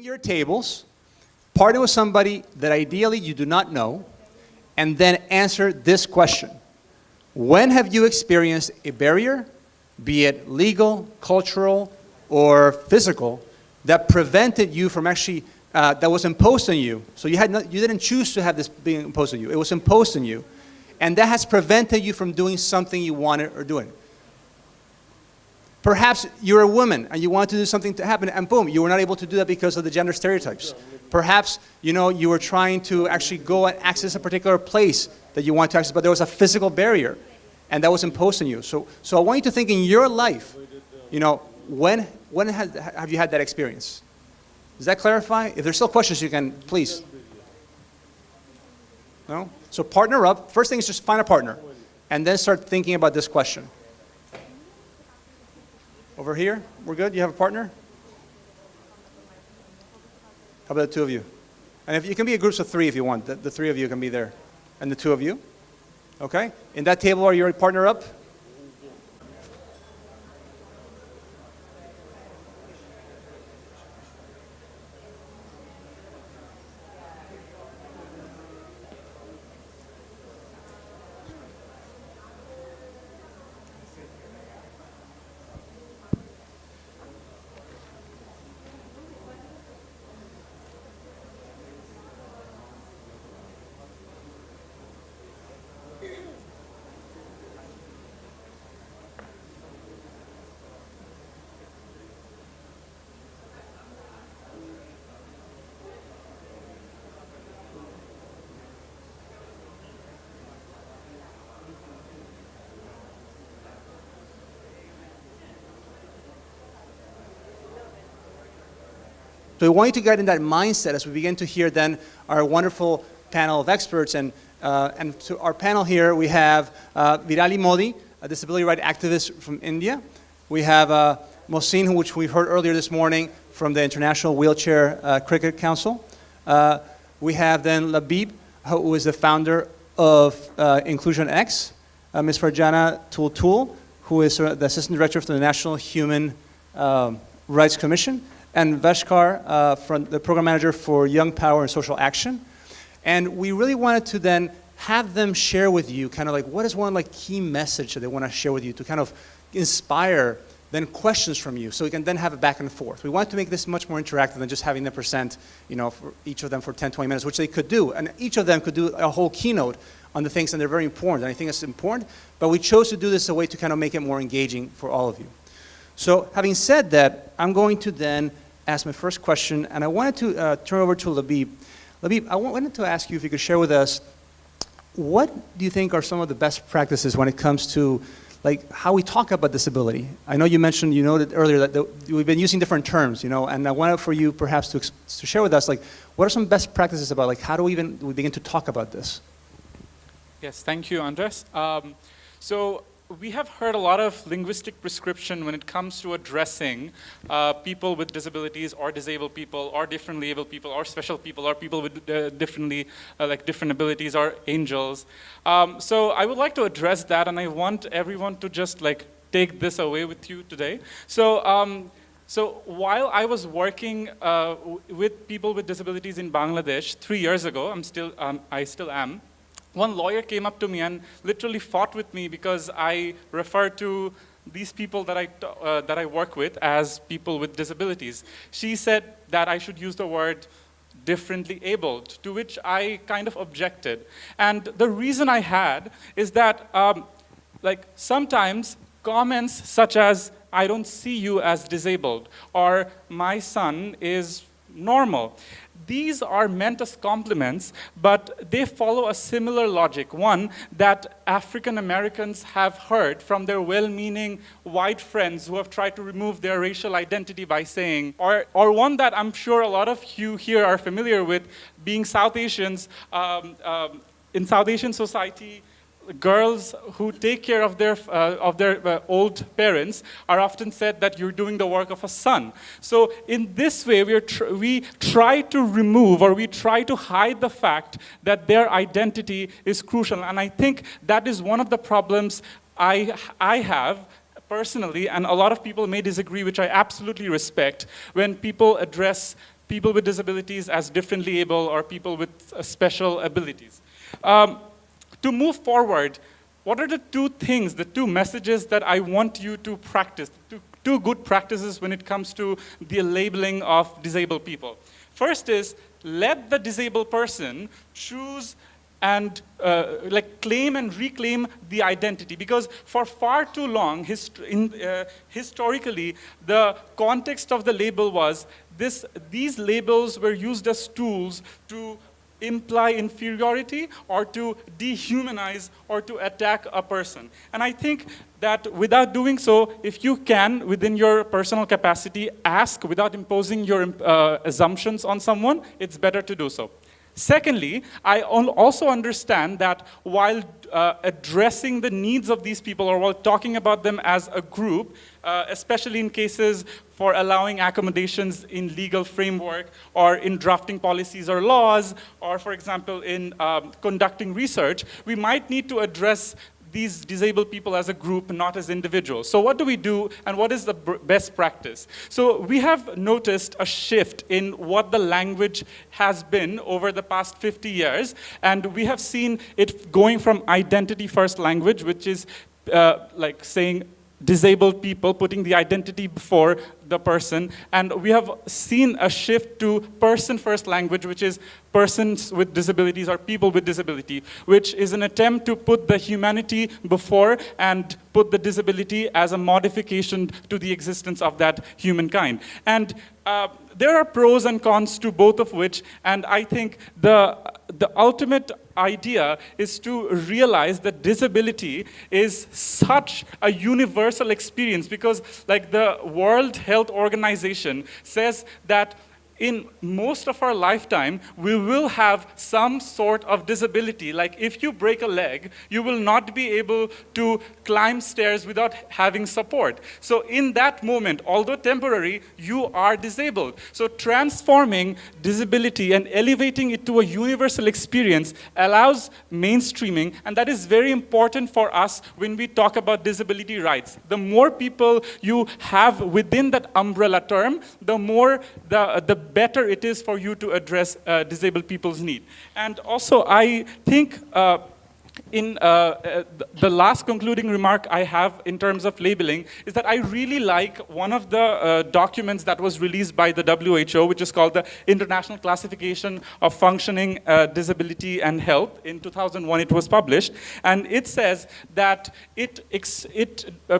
your tables, partner with somebody that ideally you do not know, and then answer this question. When have you experienced a barrier, be it legal, cultural, or physical, that prevented you from actually, that was imposed on you? So you didn't choose to have this being imposed on you. It was imposed on you. And that has prevented you from doing something you wanted or doing. Perhaps you're a woman and you want to do something to happen, and boom, you were not able to do that because of the gender stereotypes. Perhaps, you were trying to actually go and access a particular place that you want to access, but there was a physical barrier, and that was imposed on you. So I want you to think in your life, when have you had that experience? Does that clarify? If there's still questions, you can, please. No? So partner up. First thing is just find a partner, and then start thinking about this question. Over here, we're good? You have a partner? How about the two of you? And if you can be in groups of three if you want. The three of you can be there. And the two of you? Okay? In that table, are you already partner up? So we want you to get in that mindset as we begin to hear then our wonderful panel of experts. And to our panel here, we have Virali Modi, a disability rights activist from India. We have Mohasin, which we heard earlier this morning from the International Wheelchair Cricket Council. We have then Labib, who is the founder of InclusionX. Ms. Farjana Tultul, who is the Assistant Director for the National Human Rights Commission. And Vashkar, from the Program Manager for Young Power and Social Action. And we really wanted to then have them share with you kind of like what is one key message that they want to share with you to kind of inspire then questions from you so we can then have a back and forth. We want to make this much more interactive than just having them present, for each of them for 10, 20 minutes, which they could do. And each of them could do a whole keynote on the things, and they're very important. And I think it's important, but we chose to do this a way to kind of make it more engaging for all of you. So having said that, I'm going to then ask my first question, and I wanted to turn over to Labib. Labib, I wanted to ask you if you could share with us, what do you think are some of the best practices when it comes to how we talk about disability? I know you mentioned, you noted earlier that we've been using different terms, and I wanted for you perhaps to share with us, what are some best practices about, how do we begin to talk about this? Yes, thank you, Andres. So we have heard a lot of linguistic prescription when it comes to addressing people with disabilities or disabled people or differently able people or special people or people with different abilities or angels. So I would like to address that, and I want everyone to just take this away with you today. So so while I was working with people with disabilities in Bangladesh 3 years ago, I still am. One lawyer came up to me and literally fought with me because I refer to these people that I work with as people with disabilities. She said that I should use the word differently abled, to which I kind of objected. And the reason I had is that sometimes comments such as, I don't see you as disabled, or my son is normal. These are meant as compliments, but they follow a similar logic, one that African Americans have heard from their well-meaning white friends who have tried to remove their racial identity by saying, or one that I'm sure a lot of you here are familiar with, being South Asians. In South Asian society, girls who take care of their old parents are often said that you're doing the work of a son. So in this way, we try to remove, or we try to hide the fact that their identity is crucial. And I think that is one of the problems I have personally, and a lot of people may disagree, which I absolutely respect, when people address people with disabilities as differently able or people with special abilities. To move forward, what are the two things, the two messages that I want you to practice, two good practices when it comes to the labeling of disabled people? First is, let the disabled person choose and claim and reclaim the identity. Because for far too long, historically, the context of the label was these labels were used as tools to imply inferiority or to dehumanize or to attack a person. And I think that without doing so, if you can, within your personal capacity, ask without imposing your assumptions on someone, it's better to do so. Secondly, I also understand that while addressing the needs of these people or while talking about them as a group, especially in cases for allowing accommodations in legal framework or in drafting policies or laws, or for example in conducting research, we might need to address these disabled people as a group, not as individuals. So what do we do, and what is the best practice? So we have noticed a shift in what the language has been over the past 50 years, and we have seen it going from identity-first language, which is like saying disabled people, putting the identity before the person, and we have seen a shift to person-first language, which is persons with disabilities or people with disability, which is an attempt to put the humanity before and put the disability as a modification to the existence of that humankind. And there are pros and cons to both of which, and I think the ultimate idea is to realize that disability is such a universal experience, because like the World Health Organization says that in most of our lifetime, we will have some sort of disability. Like if you break a leg, you will not be able to climb stairs without having support. So in that moment, although temporary, you are disabled. So transforming disability and elevating it to a universal experience allows mainstreaming, and that is very important for us when we talk about disability rights. The more people you have within that umbrella term, the more the better it is for you to address disabled people's need. And also, I think in the last concluding remark I have in terms of labeling is that I really like one of the documents that was released by the WHO, which is called the International Classification of Functioning Disability and Health. In 2001 it was published, and it says that it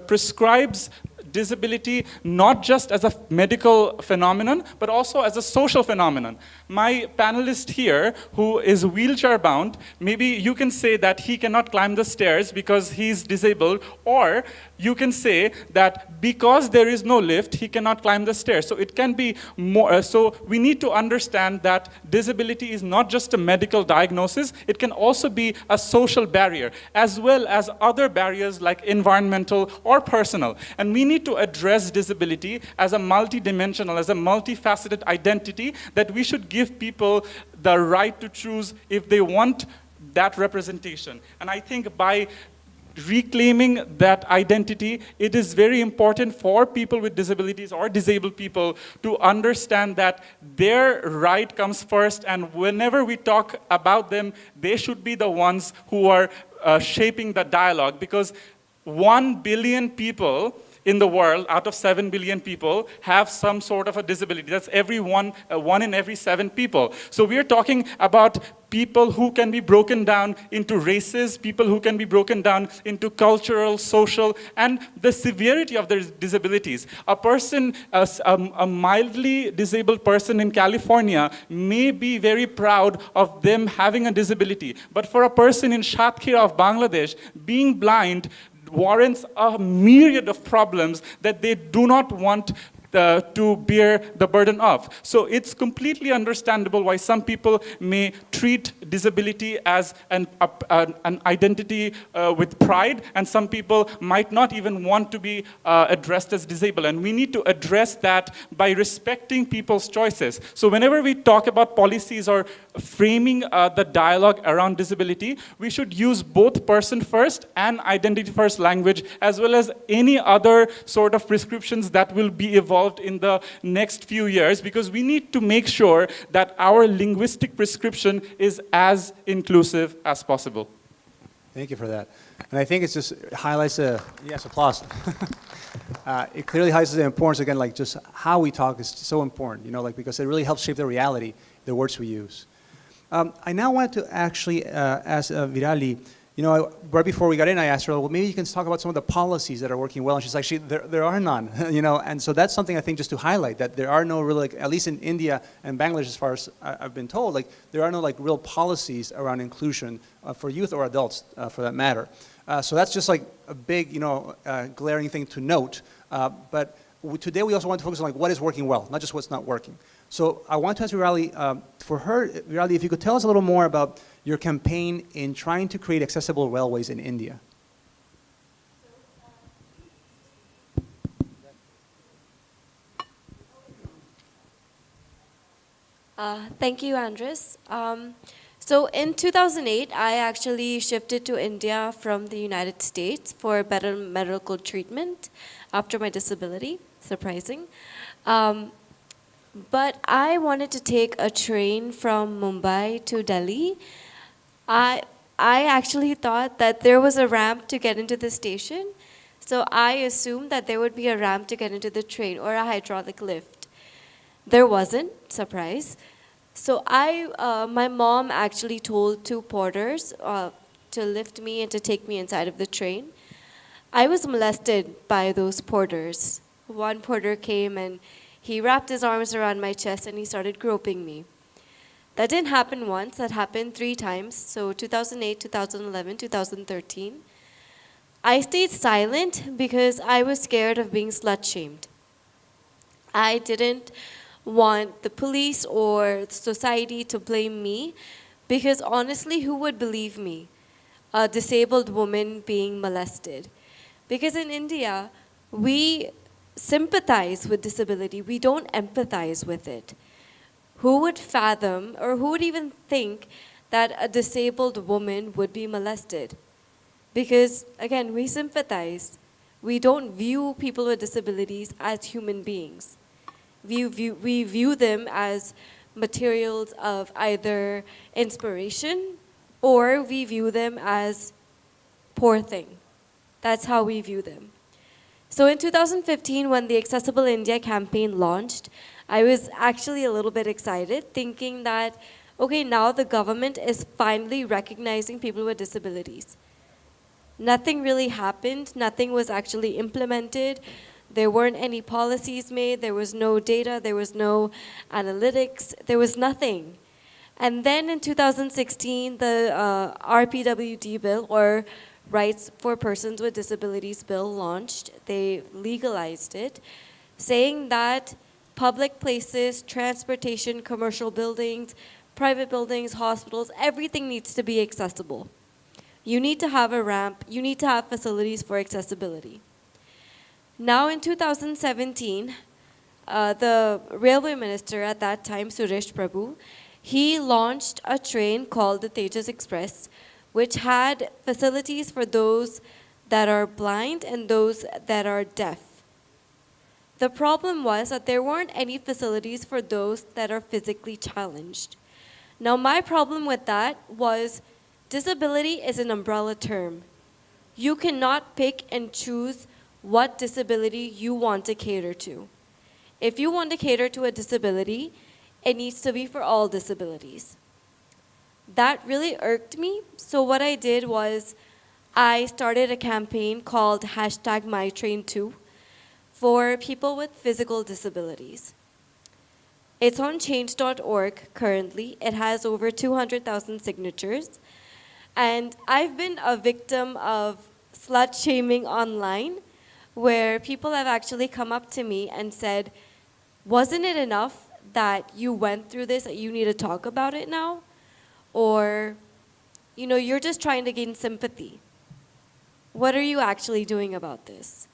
prescribes disability not just as a medical phenomenon, but also as a social phenomenon. My panelist here, who is wheelchair bound, maybe you can say that he cannot climb the stairs because he's disabled, or you can say that because there is no lift, he cannot climb the stairs. So it can be more, so we need to understand that disability is not just a medical diagnosis, it can also be a social barrier, as well as other barriers like environmental or personal. And we need to address disability as a multidimensional, as a multifaceted identity, that we should give people the right to choose if they want that representation. And I think by reclaiming that identity, it is very important for people with disabilities or disabled people to understand that their right comes first, and whenever we talk about them, they should be the ones who are shaping the dialogue, because 1 billion people in the world, out of 7 billion people, have some sort of a disability. That's one in every 7 people. So we're talking about people who can be broken down into races, people who can be broken down into cultural, social, and the severity of their disabilities. A person, a mildly disabled person in California may be very proud of them having a disability. But for a person in Shatkhira of Bangladesh, being blind warrants a myriad of problems that they do not want to bear the burden of. So it's completely understandable why some people may treat disability as an identity with pride, and some people might not even want to be addressed as disabled. And we need to address that by respecting people's choices. So whenever we talk about policies or framing the dialogue around disability, we should use both person first and identity first language, as well as any other sort of prescriptions that will be evolved in the next few years, because we need to make sure that our linguistic prescription is as inclusive as possible. Thank you for that. And I think it just highlights yes, applause. It clearly highlights the importance, again, like just how we talk is so important, you know, like because it really helps shape the reality, the words we use. I now want to actually ask Virali, you know, right before we got in, I asked her, well, maybe you can talk about some of the policies that are working well. And she's like, there are none, you know. And so that's something I think just to highlight, that there are no really, like, at least in India and Bangladesh, as far as I've been told, like there are no like real policies around inclusion for youth or adults for that matter. So that's just like a big, you know, glaring thing to note. But today we also want to focus on like what is working well, not just what's not working. So I want to ask Virali, Virali, if you could tell us a little more about your campaign in trying to create accessible railways in India. Thank you, Andres. So in 2008, I actually shifted to India from the United States for better medical treatment after my disability, surprising. But I wanted to take a train from Mumbai to Delhi. I actually thought that there was a ramp to get into the station, so I assumed that there would be a ramp to get into the train or a hydraulic lift. There wasn't, surprise. So my mom actually told two porters to lift me and to take me inside of the train. I was molested by those porters. One porter came and he wrapped his arms around my chest and he started groping me. That didn't happen once, that happened 3 times. So 2008, 2011, 2013. I stayed silent because I was scared of being slut-shamed. I didn't want the police or society to blame me because honestly, who would believe me? A disabled woman being molested. Because in India, we sympathize with disability, we don't empathize with it. Who would fathom or who would even think that a disabled woman would be molested? Because again, we sympathize. We don't view people with disabilities as human beings. We view them as materials of either inspiration or we view them as poor thing. That's how we view them. So in 2015, when the Accessible India campaign launched, I was actually a little bit excited, thinking that, okay, now the government is finally recognizing people with disabilities. Nothing really happened. Nothing was actually implemented. There weren't any policies made. There was no data. There was no analytics. There was nothing. And then in 2016, the RPWD bill, or Rights for Persons with Disabilities bill, launched. They legalized it, saying that public places, transportation, commercial buildings, private buildings, hospitals, everything needs to be accessible. You need to have a ramp. You need to have facilities for accessibility. Now in 2017, the railway minister at that time, Suresh Prabhu, he launched a train called the Tejas Express, which had facilities for those that are blind and those that are deaf. The problem was that there weren't any facilities for those that are physically challenged. Now my problem with that was disability is an umbrella term. You cannot pick and choose what disability you want to cater to. If you want to cater to a disability, it needs to be for all disabilities. That really irked me, so what I did was I started a campaign called #MyTrain2 for people with physical disabilities. It's on change.org currently. It has over 200,000 signatures. And I've been a victim of slut shaming online, where people have actually come up to me and said, wasn't it enough that you went through this, that you need to talk about it now? Or, you know, you're just trying to gain sympathy. What are you actually doing about this?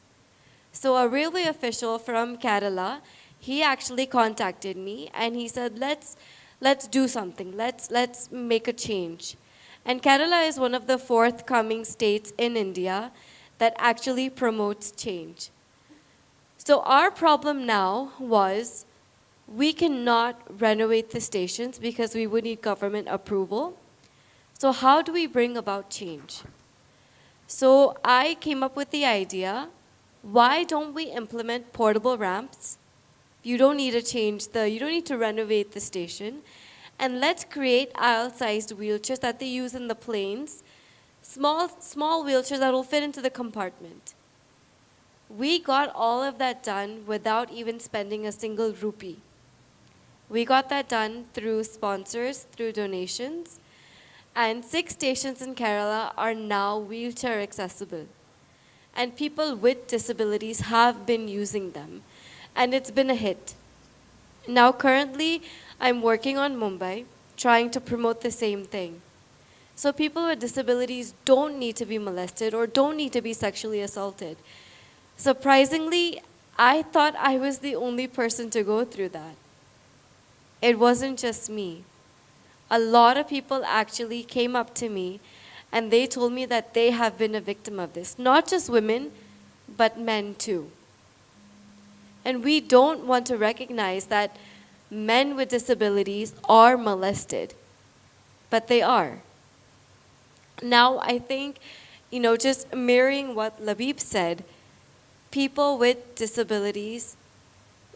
So a railway official from Kerala, he actually contacted me and he said, let's let's do something. Let's make a change. And Kerala is one of the forthcoming states in India that actually promotes change. So our problem now was we cannot renovate the stations because we would need government approval. So how do we bring about change? So I came up with the idea, why don't we implement portable ramps? You don't need you don't need to renovate the station. And let's create aisle-sized wheelchairs that they use in the planes, small wheelchairs that will fit into the compartment. We got all of that done without even spending a single rupee. We got that done through sponsors, through donations, and 6 stations in Kerala are now wheelchair accessible. And people with disabilities have been using them, and it's been a hit. Now currently, I'm working on Mumbai, trying to promote the same thing. So people with disabilities don't need to be molested or don't need to be sexually assaulted. Surprisingly, I thought I was the only person to go through that. It wasn't just me. A lot of people actually came up to me and they told me that they have been a victim of this. Not just women, but men too. And we don't want to recognize that men with disabilities are molested, but they are. Now, I think, just mirroring what Labib said, people with disabilities,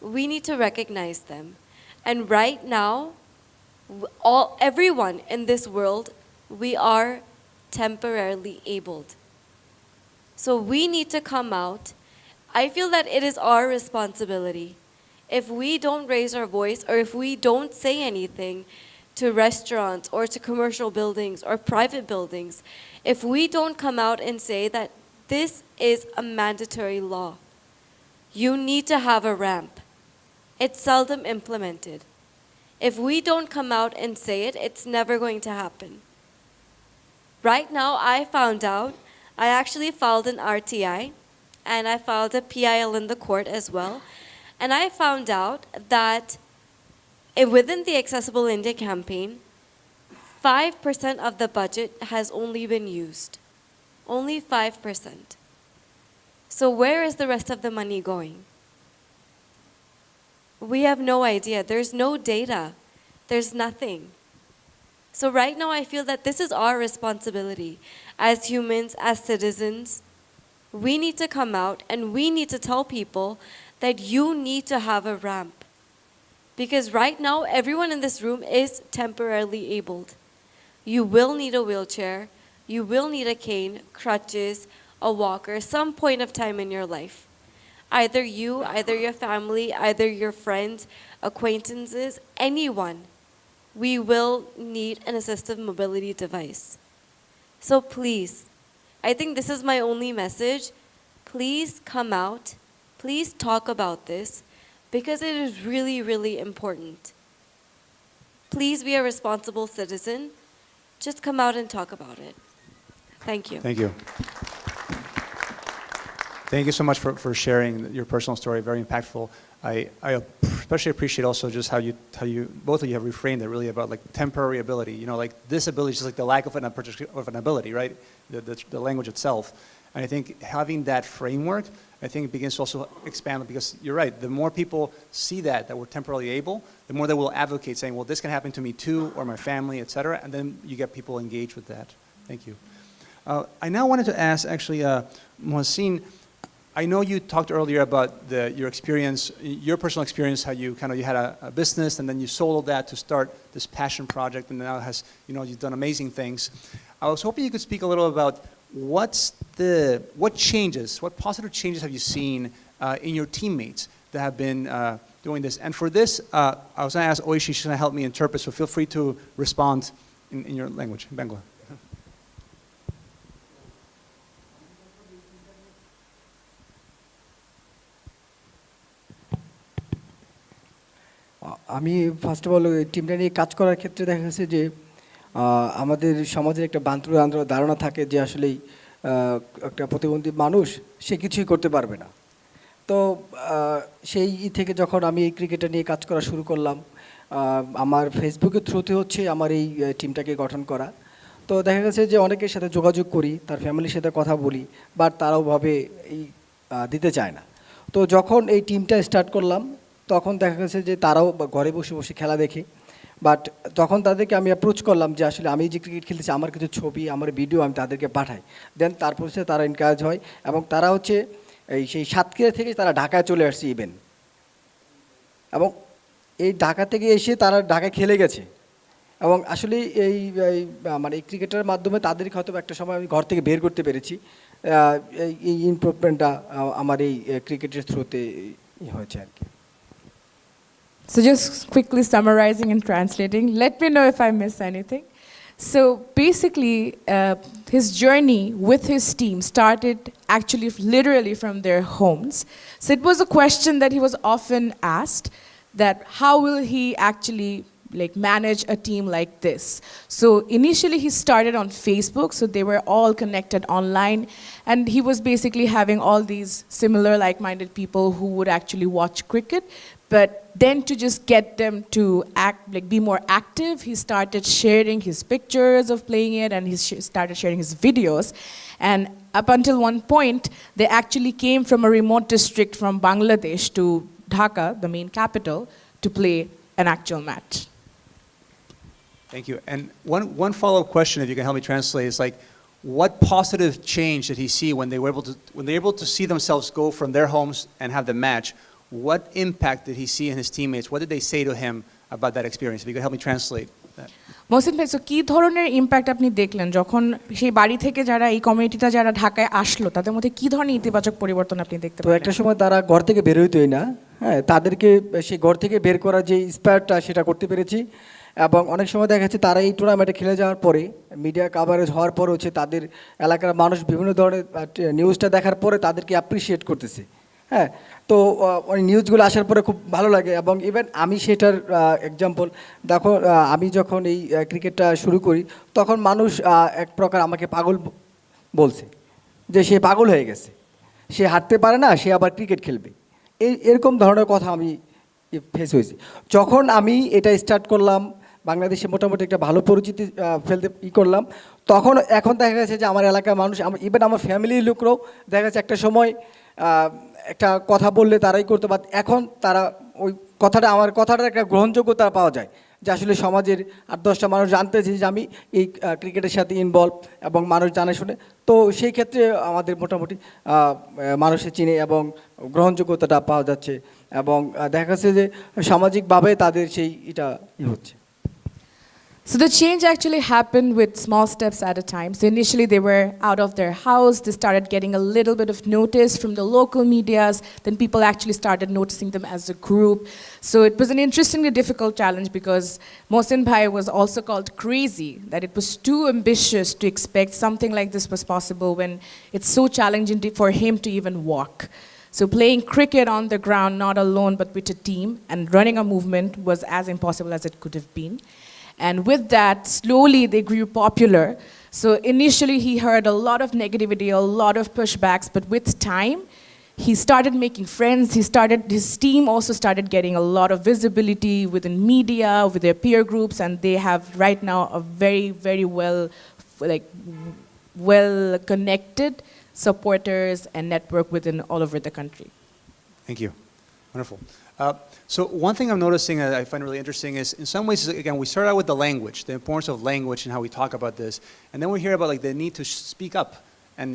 we need to recognize them. And right now, everyone in this world, we are temporarily abled. So we need to come out. I feel that it is our responsibility. If we don't raise our voice or if we don't say anything to restaurants or to commercial buildings or private buildings, if we don't come out and say that this is a mandatory law, you need to have a ramp. It's seldom implemented. If we don't come out and say it, it's never going to happen. Right now, I actually filed an RTI and I filed a PIL in the court as well. And I found out that within the Accessible India campaign, 5% of the budget has only been used. Only 5%. So where is the rest of the money going? We have no idea. There's no data. There's nothing. So right now I feel that this is our responsibility as humans, as citizens. We need to come out and we need to tell people that you need to have a ramp. Because right now, everyone in this room is temporarily abled. You will need a wheelchair, you will need a cane, crutches, a walker, some point of time in your life. Either you, either your family, either your friends, acquaintances, anyone, we will need an assistive mobility device. So please, I think this is my only message. Please come out. Please talk about this because it is really, really important. Please be a responsible citizen. Just come out and talk about it. Thank you. Thank you. Thank you so much for sharing your personal story. Very impactful. I especially appreciate also just how you both of you have reframed it really about like temporary ability. Like disability is just like the lack of an ability, right? The language itself. And I think having that framework, I think it begins to also expand because you're right, the more people see that we're temporarily able, the more they will advocate saying, well, this can happen to me too, or my family, et cetera, and then you get people engaged with that. Thank you. I now wanted to ask actually, Mohasin, I know you talked earlier about your experience, your personal experience, how you had a business and then you sold that to start this passion project and now you've done amazing things. I was hoping you could speak a little about what positive changes have you seen in your teammates that have been doing this? And for this, I was going to ask Oishi, she's going to help me interpret, so feel free to respond in your language, in Bangla. আমি first of all টিমটা নিয়ে কাজ করার ক্ষেত্রে দেখা গেছে যে আমাদের সমাজের একটা বান্তর ধারণা থাকে যে আসলেই একটা প্রতিবন্ধী মানুষ সে কিছুই করতে পারবে না। তো সেই থেকে যখন আমি এই ক্রিকেটটা নিয়ে কাজ করা শুরু করলাম, আমার ফেসবুকের থ্রুতে হচ্ছে আমার এই টিমটাকে গঠন করা। তো দেখা গেছে যে অনেকের সাথে যোগাযোগ করি, তার ফ্যামিলির সাথে কথা বলি, বাট তারাও ভাবে এই দিতে চায় না। তো যখন এই টিমটা স্টার্ট করলাম তখন দেখা গেছে যে তারাও ঘরে বসে বসে খেলা দেখে, বাট তখন তাদেরকে আমি অ্যাপ্রোচ করলাম যে আসলে আমি যে ক্রিকেট খেলতেছি আমার কিছু ছবি আমার ভিডিও আমি তাদেরকে পাঠাই, দেন তারপর সে তারা এনকারেজ হয় এবং তারা হচ্ছে সেই সাতক্ষীরা থেকে তারা ঢাকায় চলে আসছে ইভেন, এবং এই ঢাকা থেকে এসে তারা ঢাকায় খেলে গেছে। এবং আসলে এই মানে এই ক্রিকেটের মাধ্যমে তাদেরকে হয়তো একটা সময় আমি ঘর থেকে বের করতে পেরেছি। এই ইমপ্রুভমেন্টটা আমার এই ক্রিকেটের থ্রুতে হয়েছে আর কি। So just quickly summarizing and translating, let me know if I miss anything. So basically, his journey with his team started actually literally from their homes. So it was a question that he was often asked, that how will he actually manage a team like this. So initially he started on Facebook, so they were all connected online, and he was basically having all these similar like-minded people who would actually watch cricket. But then to just get them to be more active, he started sharing his pictures of playing it, and he started sharing his videos. And up until one point, they actually came from a remote district from Bangladesh to Dhaka, the main capital, to play an actual match. Thank you. And one follow-up question, if you can help me translate, is like, what positive change did he see when they were able to see themselves go from their homes and have the match? What impact did he see in his teammates? What did they say to him about that experience? If you could help me translate that. Mohasin ভাই, so কি ধরনের impact আপনি দেখলেন যখন সেই বাড়ি থেকে যারা এই কমিউনিটিটা যারা ঢাকায় আসলো, তাদের মধ্যে কি ধরনের ইতিবাচক পরিবর্তন আপনি দেখতে তো পেলেন? একটা সময় তারা ঘর থেকে বের হইতোই না, হ্যাঁ, তাদেরকে সেই ঘর থেকে বের করার যে ইন্সপায়ারটা সেটা করতে পেরেছি। এবং অনেক সময় দেখা যাচ্ছে তারা এই টুর্নামেন্টে খেলে যাওয়ার পরে মিডিয়া কাভারেজ হওয়ার পরে হচ্ছে তাদের এলাকার মানুষ বিভিন্ন ধরনের নিউজটা দেখার পরে তাদেরকে অ্যাপ্রিসিয়েট করতেছে। হ্যাঁ, তো ওই নিউজগুলো আসার পরে খুব ভালো লাগে। এবং ইভেন আমি সেটার এক্সাম্পল দেখো, আমি যখন এই ক্রিকেটটা শুরু করি তখন মানুষ এক প্রকার আমাকে পাগল বলছে, যে সে পাগল হয়ে গেছে, সে হাঁটতে পারে না, সে আবার ক্রিকেট খেলবে, এরকম ধরনের কথা আমি ফেস হয়েছি। যখন আমি এটা স্টার্ট করলাম, বাংলাদেশে মোটামুটি একটা ভালো পরিচিতি ফেলতে করলাম, তখন এখন দেখা গেছে যে আমার এলাকার মানুষ, ইভেন আমার ফ্যামিলির লোকরাও দেখা যাচ্ছে একটা সময় একটা কথা বললে তারাই করতো, বা এখন তারা ওই কথাটা, আমার কথাটার একটা গ্রহণযোগ্যতা পাওয়া যায়, যে আসলে সমাজের 8-10টা মানুষ জানতেছে যে আমি এই ক্রিকেটের সাথে ইনভলভ, এবং মানুষ জানে শুনে। তো সেই ক্ষেত্রে আমাদের মোটামুটি মানুষের চিনে এবং গ্রহণযোগ্যতাটা পাওয়া যাচ্ছে, এবং দেখা যাচ্ছে যে সামাজিকভাবে তাদের সেই এটা হচ্ছে। So the change actually happened with small steps at a time. So initially they were out of their house, they started getting a little bit of notice from the local medias, then people actually started noticing them as a group. So it was an interestingly difficult challenge because Mohasin Bhai was also called crazy, that it was too ambitious to expect something like this was possible when it's so challenging for him to even walk. So playing cricket on the ground, not alone but with a team, and running a movement was as impossible as it could have been. And with that, slowly they grew popular. So initially he heard a lot of negativity, a lot of pushbacks, but with time, he started making friends. His team also started getting a lot of visibility within media, with their peer groups, and they have right now a very, very well connected supporters and network within all over the country. Thank you. Wonderful. So one thing I'm noticing that I find really interesting is, in some ways, again, we start out with the language, the importance of language and how we talk about this, and then we hear about the need to speak up. And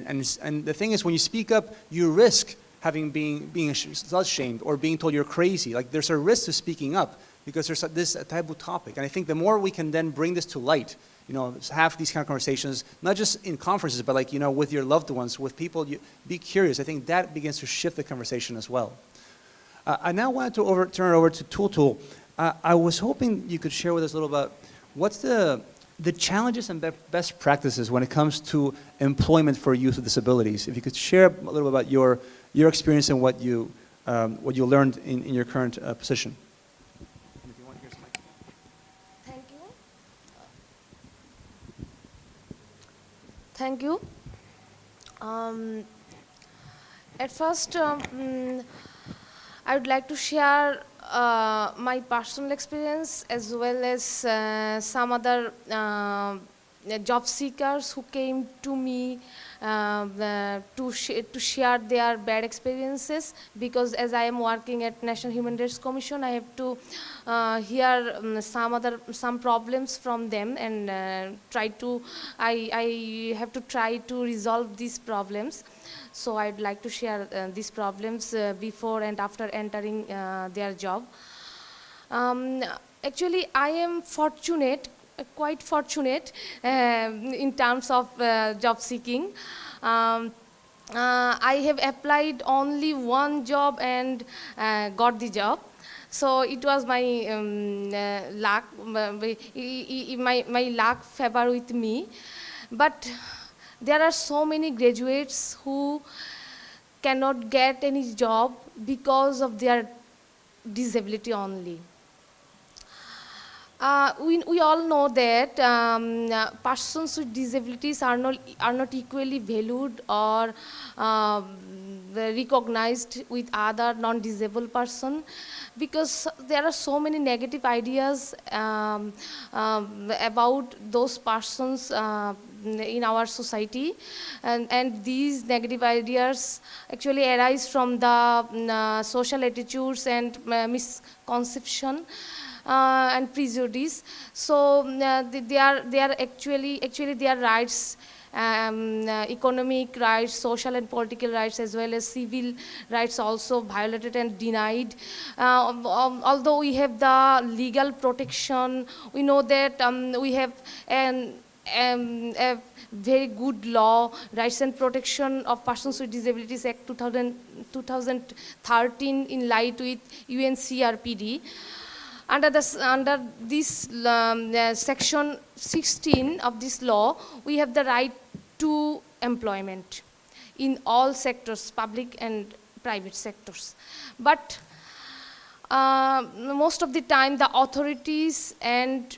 the thing is, when you speak up, you risk being shamed or being told you're crazy. Like, there's a risk to speaking up because there's this taboo topic. And I think the more we can then bring this to light, have these kind of conversations, not just in conferences, but with your loved ones, with people, be curious. I think that begins to shift the conversation as well. I now wanted to turn it over to Tultul. I was hoping you could share with us a little about what's the challenges and best practices when it comes to employment for youth with disabilities. If you could share a little bit about your experience and what you learned in your current position. If you want to hear some. Thank you. Thank you. At first, I would like to share my personal experience as well as some other job seekers who came to me to share their bad experiences, because as I am working at National Human Rights Commission, I have to hear some problems from them and I have to try to resolve these problems. So I'd like to share these problems before and after entering their job. Actually, I am fortunate, quite fortunate in terms of job seeking. I have applied only one job and got the job. So it was my luck, my luck favor with me. But there are so many graduates who cannot get any job because of their disability only. We all know that persons with disabilities are not equally valued or recognized with other non-disabled person, because there are so many negative ideas about those persons in our society, and these negative ideas actually arise from the social attitudes and misconception and prejudice. So they are actually their rights, economic rights, social and political rights, as well as civil rights also violated and denied. Although we have the legal protection, we know that we have a very good law, Rights and Protection of Persons with Disabilities Act 2013 in line with UNCRPD. Under this section 16 of this law, we have the right to employment in all sectors, public and private sectors. But most of the time, the authorities and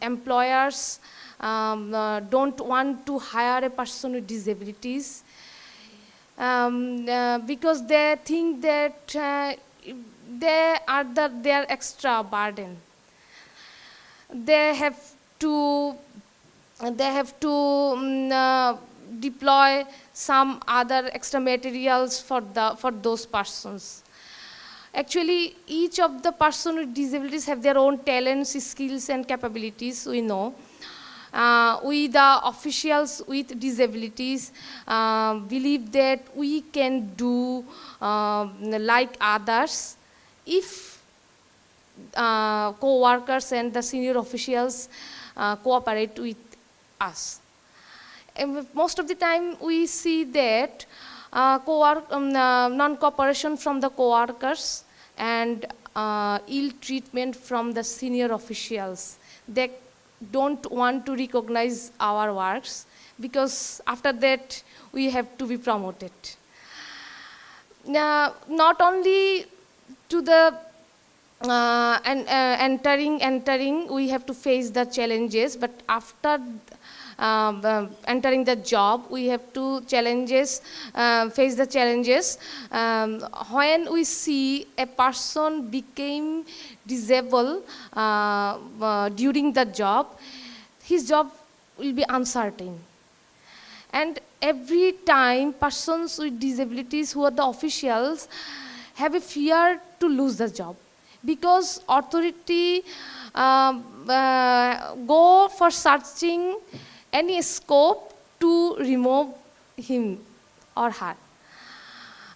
employers don't want to hire a person with disabilities because they think that they are their extra burden. They have to deploy some other extra materials for those persons. Actually, each of the person with disabilities have their own talents, skills, and capabilities. We know. We, the officials with disabilities, believe that we can do like others if co-workers and the senior officials cooperate with us. And most of the time we see that non-cooperation from the co-workers and ill treatment from the senior officials. They don't want to recognize our works because after that we have to be promoted. Now, not only to the entering, we have to face the challenges, but after entering the job, we have to face the challenges. When we see a person became disabled during the job, his job will be uncertain. And every time persons with disabilities who are the officials have a fear to lose the job, because authority go for searching any scope to remove him or her.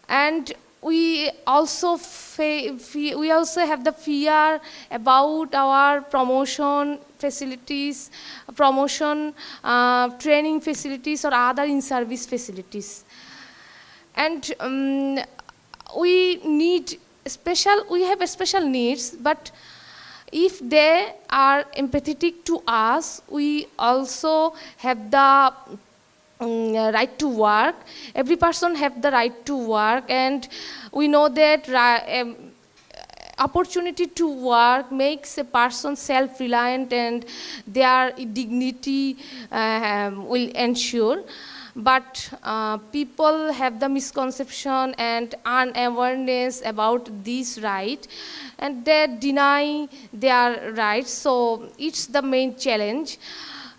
And we also have the fear about our promotion facilities, training facilities, or other in-service facilities. And we have special needs, but if they are empathetic to us, we also have the right to work. Every person have the right to work, and we know that opportunity to work makes a person self-reliant and their dignity will ensure. but people have the misconception and unawareness about this right, and they deny their rights. So it's the main challenge.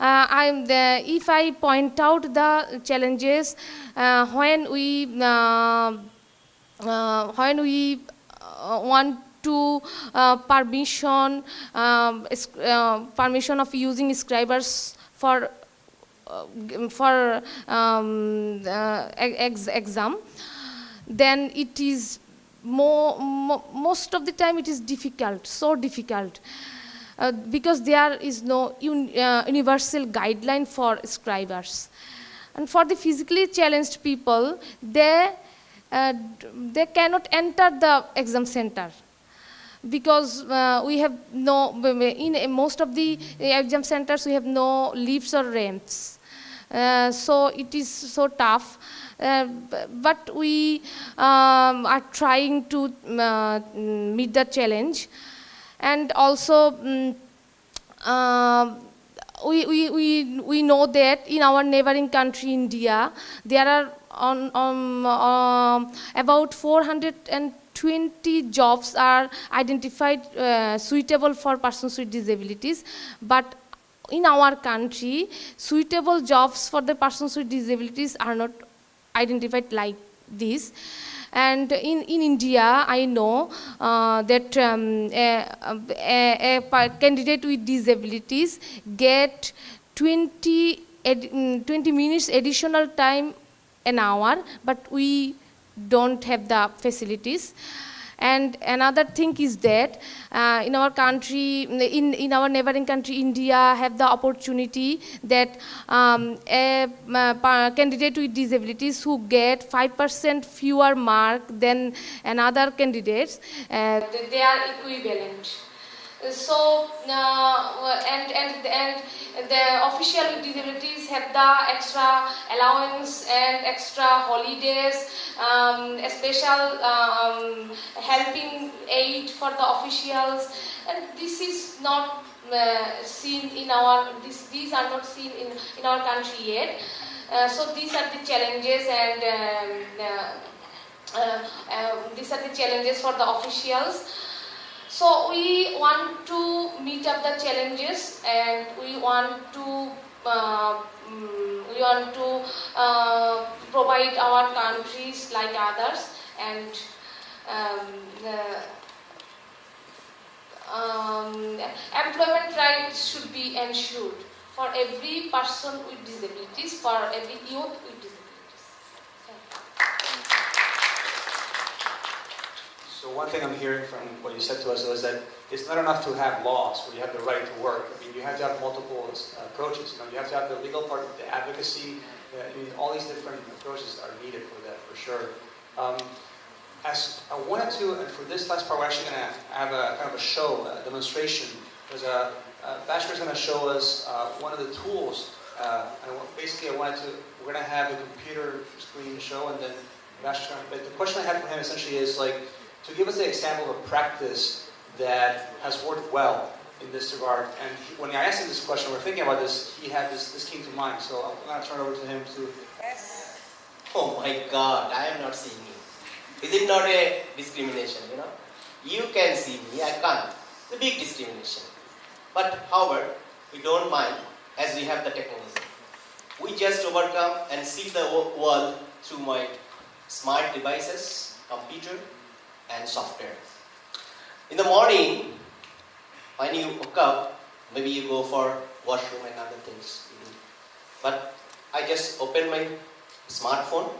If I point out the challenges when we want to permission of using scribers for exam, then it is most of the time it is difficult, so difficult, because there is no universal guideline for scribers. And for the physically challenged people, they cannot enter the exam center, because we have no, in most of the exam centers we have no lifts or ramps. So it is so tough, but we are trying to meet the challenge. And also we know that in our neighboring country India, there are about 420 jobs are identified suitable for persons with disabilities, but in our country, suitable jobs for the persons with disabilities are not identified like this. And in India, I know that a candidate with disabilities get 20 minutes additional time an hour, but we don't have the facilities. And another thing is that in our country, in our neighboring country, India, have the opportunity that a candidate with disabilities who get 5% fewer mark than another candidates, they are equivalent. So and the official with disabilities have the extra allowance and extra holidays, a special helping aid for the officials, and this is not seen in our these are not seen in our country yet. So these are the challenges, and these are the challenges for the officials. So we want to meet up the challenges, and we want to provide our countries like others, and employment rights should be ensured for every person with disabilities, for every youth with disabilities. So one thing I'm hearing from what you said to us is that it's not enough to have laws where you have the right to work. I mean, you have to have multiple approaches. You have to have the legal part, the advocacy. All these different approaches are needed for that, for sure. As I wanted to, and for this last part, we're actually going to have a kind of a show, a demonstration. Because Vashkar is going to show us one of the tools. Basically, we're going to have a computer screen show, and then Vashkar. But the question I had for him essentially is like, to give us an example of a practice that has worked well in this regard. And when I asked him this question, we're thinking about this, he had this came to mind. So I'm going to turn it over to him to... Oh my God, I am not seeing you. Is it not a discrimination, You can see me, I can't. It's a big discrimination. But however, we don't mind as we have the technology. We just overcome and see the world through my smart devices, computer, and software. In the morning, when you wake up, maybe you go for washroom and other things you do. But I just open my smartphone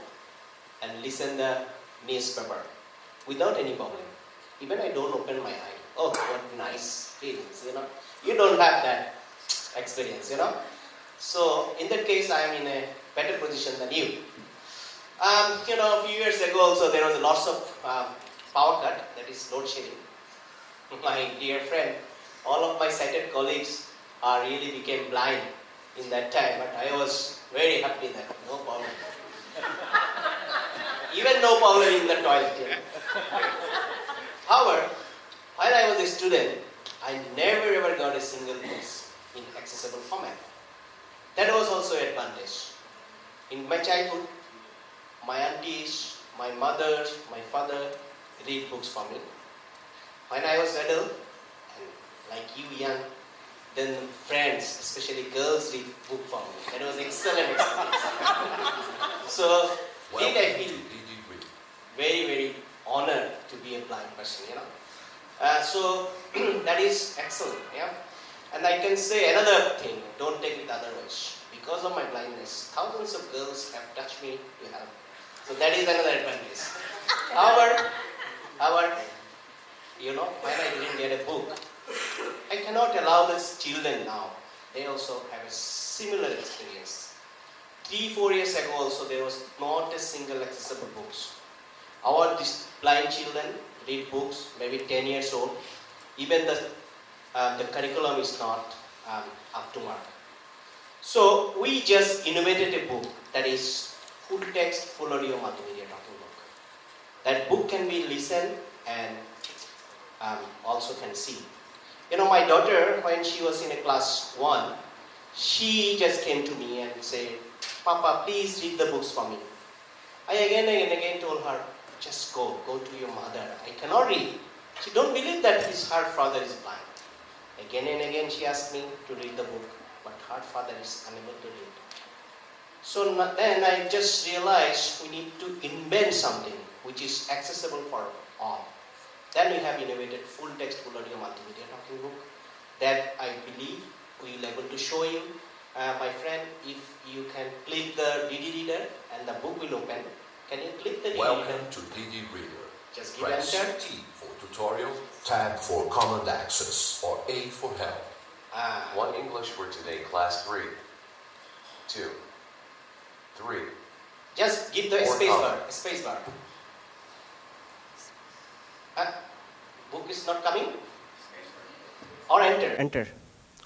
and listen the newspaper without any problem. Even I don't open my eye. Oh, what nice feelings, You don't have that experience, So in that case, I am in a better position than you. A few years ago also there was lots of power cut, that is load shedding. My dear friend, all of my sighted colleagues really became blind in that time, but I was very happy that no problem. Even no problem in the toilet. However, while I was a student, I never ever got a single piece in accessible format. That was also an advantage. In my childhood, my aunties, my mother, my father read books for me. When I was adult, and like you young, then friends, especially girls, read book for me. That was excellent experience. So, did I feel very, very honored to be a blind person, you know. So, that is excellent, yeah. And I can say another thing, don't take it otherwise. Because of my blindness, thousands of girls have touched me to help. So that is another advantage. However, you know, when I didn't get a book, I cannot allow these children now. They also have a similar experience. 3-4 years ago also, there was not a single accessible books. Our blind children read books, maybe 10 years old. Even the curriculum is not up to mark. So we just innovated a book that is full text, full audio multimedia talking book. That book can be listened and also can see. You know, my daughter, when she was in a class 1, she just came to me and said, "Papa, please read the books for me." I again and again told her, just go to your mother. I cannot read. She don't believe that her father is blind. Again and again she asked me to read the book, but her father is unable to read. So then I just realized we need to invent something which is accessible for all. Then we have innovated full text, full audio multimedia talking book that I believe we will able to show you. My friend, if you can click the DD reader and the book will open. Can you click the DD Welcome reader? to DD Reader. Just give Press enter. T for tutorial, tab for command access, or A for help. One English for today, class 3. 2. 3. Just give the Or space bar. comma. Space bar. Book is not coming? Or enter. Enter.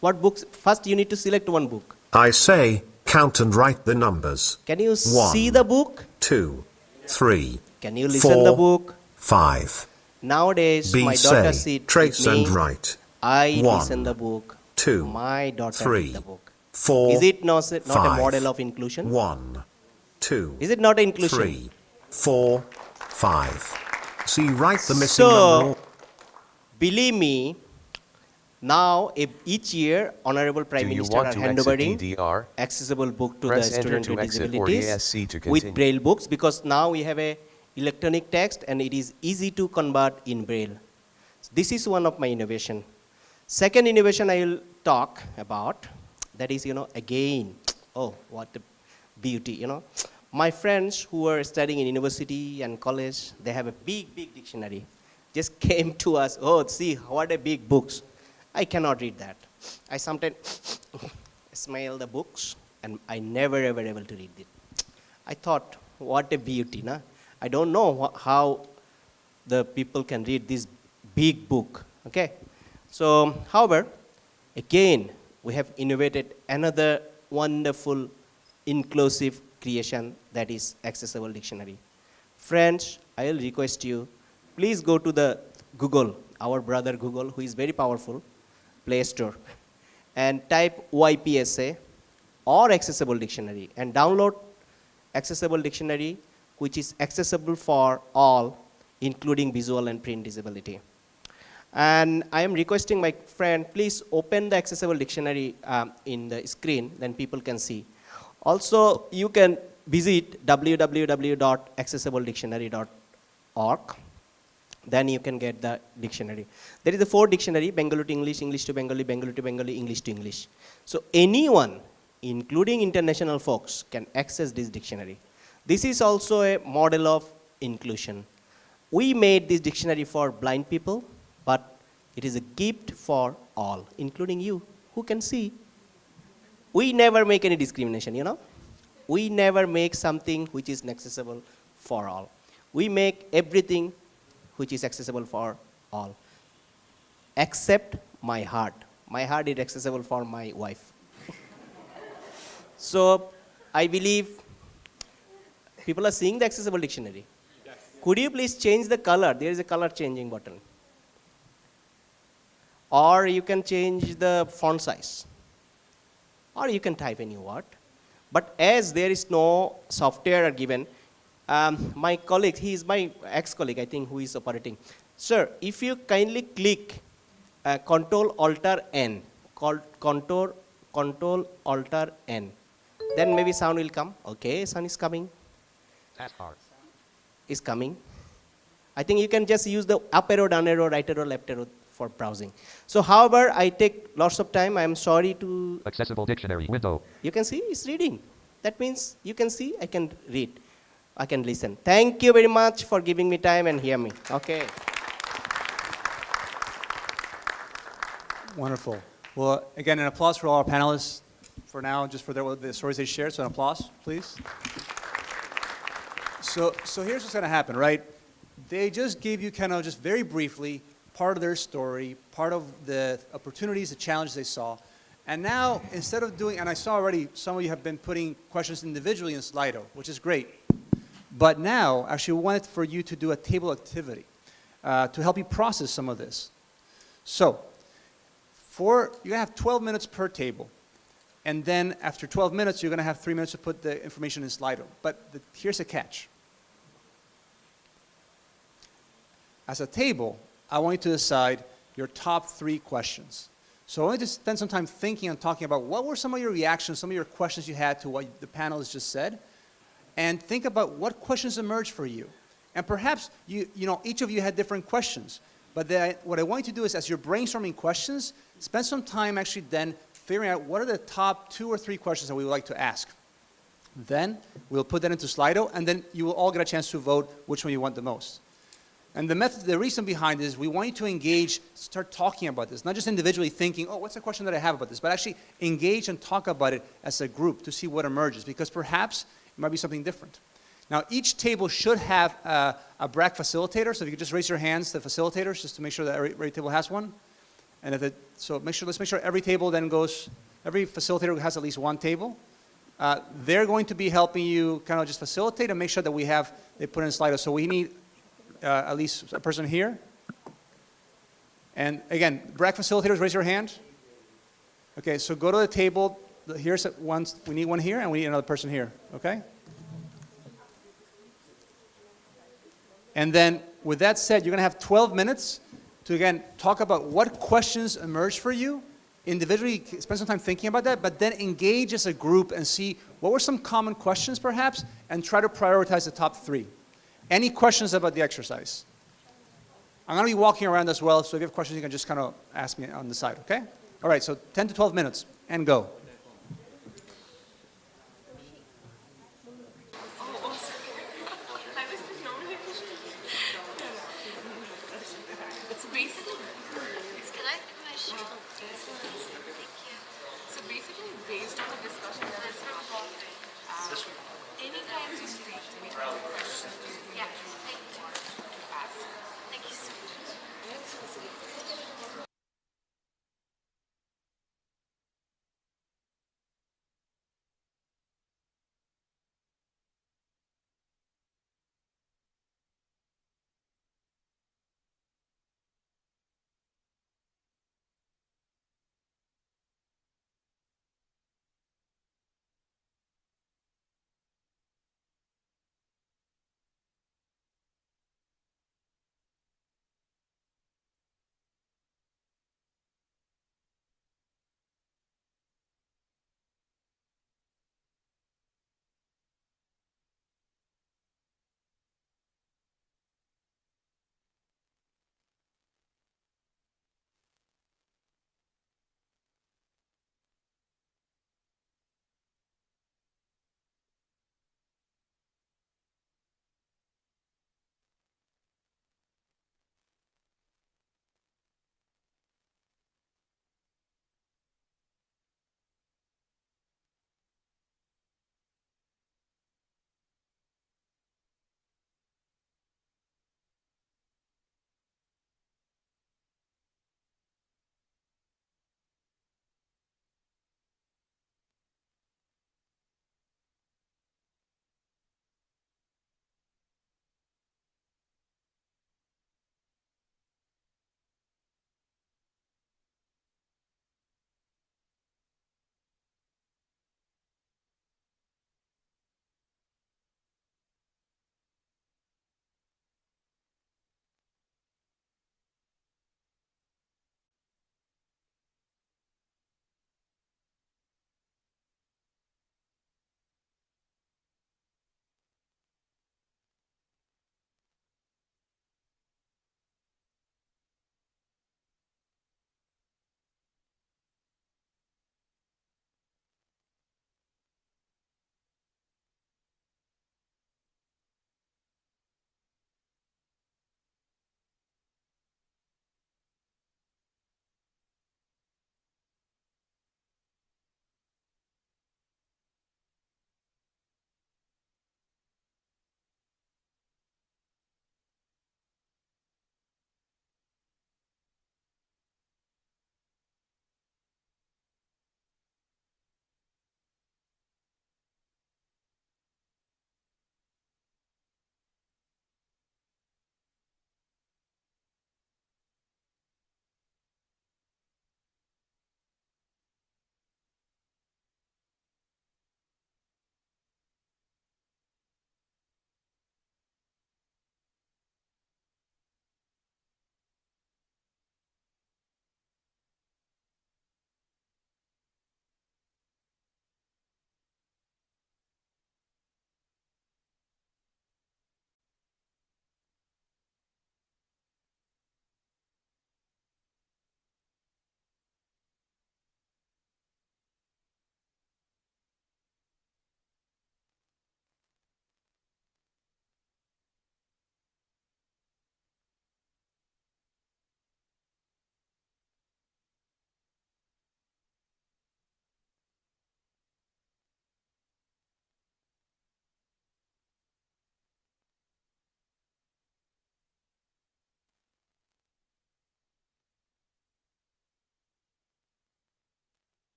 What books? First you need to select one book. I say, count and write the numbers. Can you 1, see the book? 2, 3, Can you listen the 4, book? 5. Nowadays, B my daughter say, sits trace with me. and write. I 1, listen the book. 2, My daughter 3, read the book. 4, Is it not a 5, model of inclusion? 1, 2, Is it not an inclusion? 3, 4, 5. See, write the missing So, number. believe me, now each year, Honorable Prime Do you Minister want are to exit handovering DDR? accessible book to Press the enter student to with exit or disabilities ESC to with continue. Braille books, because now we have a electronic text and it is easy to convert in Braille. This is one of my innovation. Second innovation I will talk about, that is, again, oh, what a beauty, My friends who are studying in university and college, they have a big, big dictionary. Just came to us, oh, see, what a big books. I cannot read that. I sometimes smell the books and I never ever able to read it. I thought, what a beauty, na? I don't know how the people can read this big book, okay? So, however, again, we have innovated another wonderful inclusive creation, that is accessible dictionary. Friends, I will request you, please go to the Google, our brother Google, who is very powerful, Play Store, and type YPSA or accessible dictionary and download accessible dictionary, which is accessible for all, including visual and print disability. And I am requesting my friend, please open the accessible dictionary in the screen, then people can see. Also, you can visit www.accessibledictionary.org. Then you can get the dictionary. There is a 4 dictionary, Bengali to English, English to Bengali, Bengali to Bengali, English to English. So anyone, including international folks, can access this dictionary. This is also a model of inclusion. We made this dictionary for blind people, but it is a gift for all, including you, who can see. We never make any discrimination, We never make something which is accessible for all. We make everything which is accessible for all, except my heart. My heart is accessible for my wife. So, I believe people are seeing the accessible dictionary. Yes. Could you please change the color? There is a color changing button. Or you can change the font size. Or you can type any word. But as there is no software given, my colleague, he is my ex-colleague, I think, who is operating. Sir, if you kindly click Control-Alt-N, Control-Alt-N, then maybe sound will come. Okay, sound is coming. Taskbar. Is coming. I think you can just use the up arrow, down arrow, right arrow, left arrow for browsing. So however, I take lots of time. I am sorry to... Accessible dictionary window. You can see it's reading. That means you can see, I can read. I can listen. Thank you very much for giving me time and hear me. Okay. Wonderful. Well, again, an applause for all our panelists for now, just for the stories they shared. So an applause, please. So here's what's going to happen, right? They just gave you kind of just very briefly part of their story, part of the opportunities, the challenges they saw. And now, instead of doing, and I saw already some of you have been putting questions individually in Slido, which is great. But now, actually, we wanted for you to do a table activity to help you process some of this. So, you're going to have 12 minutes per table. And then after 12 minutes, you're going to have 3 minutes to put the information in Slido. But here's a catch. As a table, I want you to decide your top 3 questions. So I want you to spend some time thinking and talking about what were some of your reactions, some of your questions you had to what the panelists just said, and think about what questions emerged for you. And perhaps each of you had different questions. But what I want you to do is, as you're brainstorming questions, spend some time actually then figuring out what are the top 2 or 3 questions that we would like to ask. Then we'll put that into Slido, and then you will all get a chance to vote which one you want the most. And the reason behind it is we want you to engage, start talking about this, not just individually thinking, oh, what's the question that I have about this, but actually engage and talk about it as a group to see what emerges, because perhaps it might be something different. Now, each table should have a BRAC facilitator, so if you could just raise your hands, the facilitators, just to make sure that every table has one. And let's make sure every table then every facilitator has at least one table. They're going to be helping you kind of just facilitate and make sure that they put in Slido. So we need at least a person here. And again, BRAC facilitators, raise your hand. Okay, so go to the table. Here's one, we need one here, and we need another person here, okay? And then, with that said, you're going to have 12 minutes to, again, talk about what questions emerged for you. Individually, spend some time thinking about that, but then engage as a group and see what were some common questions, perhaps, and try to prioritize the top 3. Any questions about the exercise? I'm going to be walking around as well, so if you have questions, you can just kind of ask me on the side, okay? All right, so 10 to 12 minutes, and go.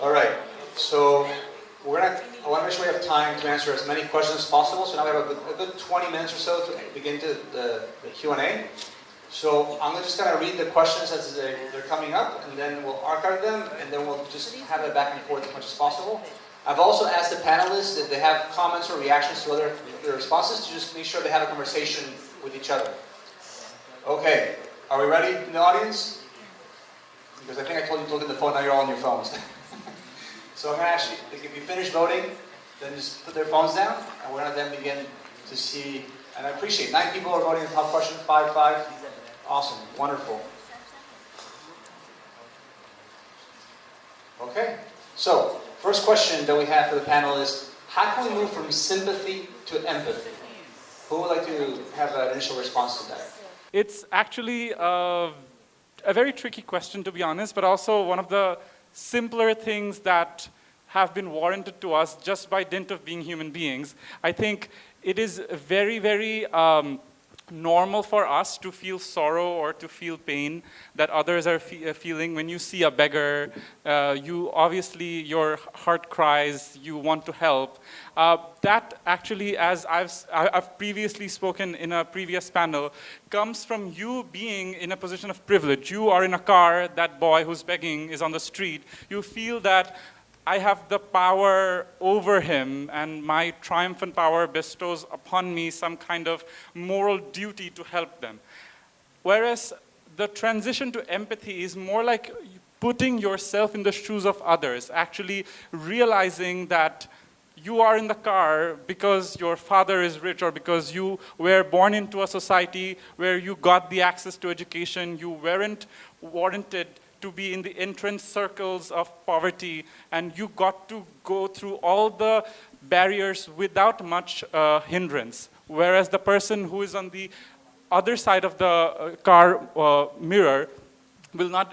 All right, so I want to make sure we have time to answer as many questions as possible. So now we have a good 20 minutes or so to begin the Q&A. So I'm just going to read the questions as they're coming up, and then we'll archive them, and then we'll just have it back and forth as much as possible. I've also asked the panelists if they have comments or reactions to their responses to just make sure they have a conversation with each other. Okay, are we ready in the audience? Because I think I told you to look at the phone, now you're all on your phones. So I'm going to actually, if you finish voting, then just put their phones down, and we're going to then begin to see, and I appreciate 9 people are voting the top question, 5. Awesome, wonderful. Okay, so first question that we have for the panel is, how can we move from sympathy to empathy? Who would like to have an initial response to that? It's actually a very tricky question, to be honest, but also one of the simpler things that have been warranted to us just by dint of being human beings. I think it is very, very normal for us to feel sorrow or to feel pain that others are feeling. When you see a beggar, your heart cries, you want to help. That actually, as I've previously spoken in a previous panel, comes from you being in a position of privilege. You are in a car, that boy who's begging is on the street. You feel that I have the power over him, and my triumphant power bestows upon me some kind of moral duty to help them. Whereas the transition to empathy is more like putting yourself in the shoes of others, actually realizing that you are in the car because your father is rich, or because you were born into a society where you got the access to education, you weren't warranted to be in the entrance circles of poverty, and you got to go through all the barriers without much hindrance. Whereas the person who is on the other side of the car mirror will not,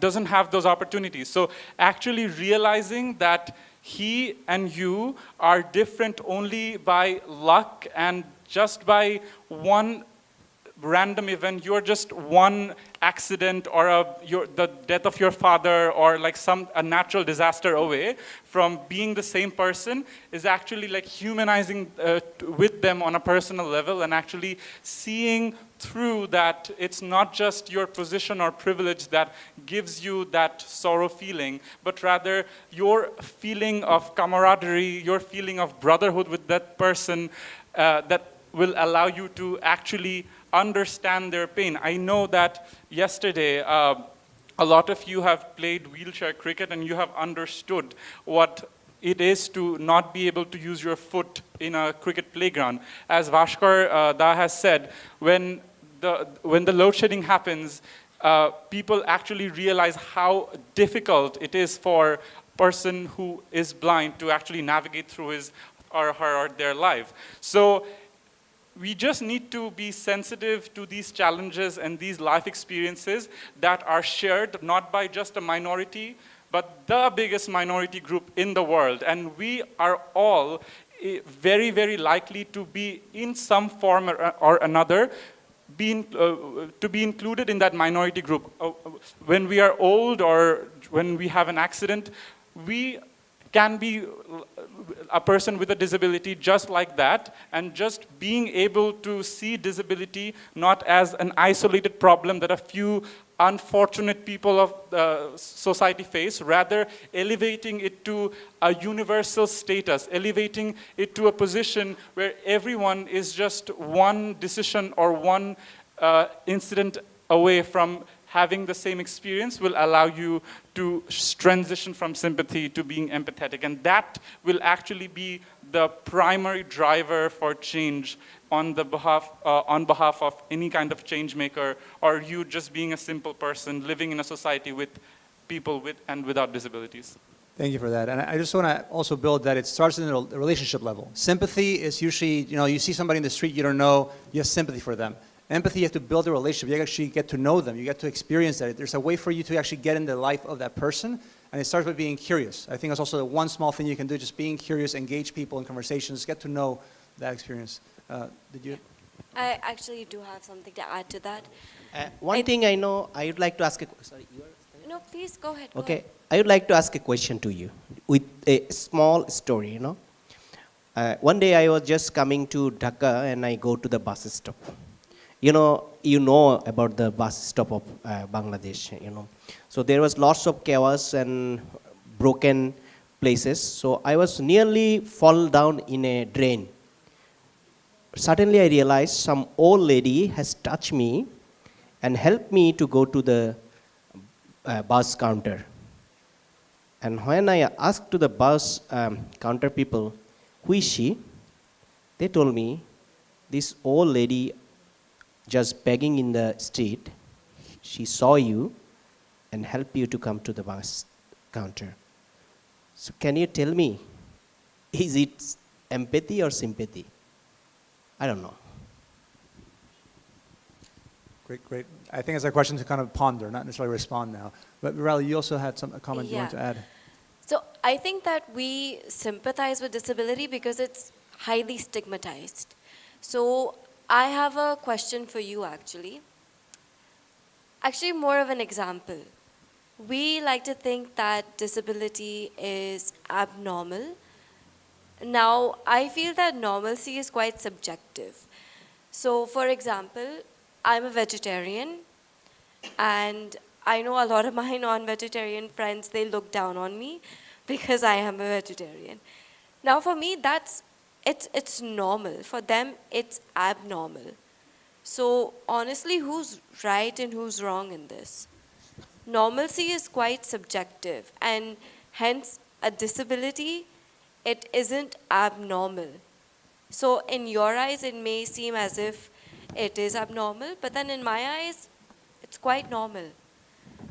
doesn't have those opportunities. So actually realizing that he and you are different only by luck and just by one random event, you're just one accident or the death of your father or like a natural disaster away from being the same person, is actually like humanizing with them on a personal level, and actually seeing through that it's not just your position or privilege that gives you that sorrow feeling, but rather your feeling of camaraderie, your feeling of brotherhood with that person that will allow you to actually understand their pain. I know that yesterday, a lot of you have played wheelchair cricket and you have understood what it is to not be able to use your foot in a cricket playground. As Vashkar has said, when the load shedding happens, people actually realize how difficult it is for a person who is blind to actually navigate through his or her or their life. So we just need to be sensitive to these challenges and these life experiences that are shared not by just a minority, but the biggest minority group in the world. And we are all very, very likely to be in some form or another to be included in that minority group. When we are old or when we have an accident, we can be a person with a disability just like that, and just being able to see disability not as an isolated problem that a few unfortunate people of the society face, rather elevating it to a universal status, elevating it to a position where everyone is just one decision or one incident away from having the same experience, will allow you to transition from sympathy to being empathetic. And that will actually be the primary driver for change on behalf of any kind of change maker, or you just being a simple person living in a society with people with and without disabilities. Thank you for that. And I just want to also build that it starts in the relationship level. Sympathy is usually, you see somebody in the street you don't know, you have sympathy for them. Empathy, you have to build a relationship. You actually get to know them. You get to experience that. There's a way for you to actually get in the life of that person, and it starts with being curious. I think that's also the one small thing you can do, just being curious, engage people in conversations, get to know that experience. Did you? I actually do have something to add to that. One thing I know, I would like to ask a question. Sorry, you are? No, please go ahead. Go Okay, ahead. I would like to ask a question to you with a small story, One day I was just coming to Dhaka and I go to the bus stop. You know about the bus stop of Bangladesh, So there was lots of chaos and broken places. So I was nearly fall down in a drain. Suddenly I realized some old lady has touched me and helped me to go to the bus counter. And when I asked to the bus counter people, who is she? They told me, this old lady just begging in the street, she saw you and helped you to come to the bus counter. So can you tell me, is it empathy or sympathy? I don't know. Great, great. I think it's a question to kind of ponder, not necessarily respond now. But Virali, you also had a comment you wanted to add. So I think that we sympathize with disability because it's highly stigmatized. So I have a question for you actually. Actually more of an example. We like to think that disability is abnormal. Now, I feel that normalcy is quite subjective. So for example, I'm a vegetarian and I know a lot of my non-vegetarian friends, they look down on me because I am a vegetarian. Now for me, it's normal. For them, it's abnormal. So honestly, who's right and who's wrong in this? Normalcy is quite subjective, and hence a disability, it isn't abnormal. So in your eyes, it may seem as if it is abnormal, but then in my eyes, it's quite normal.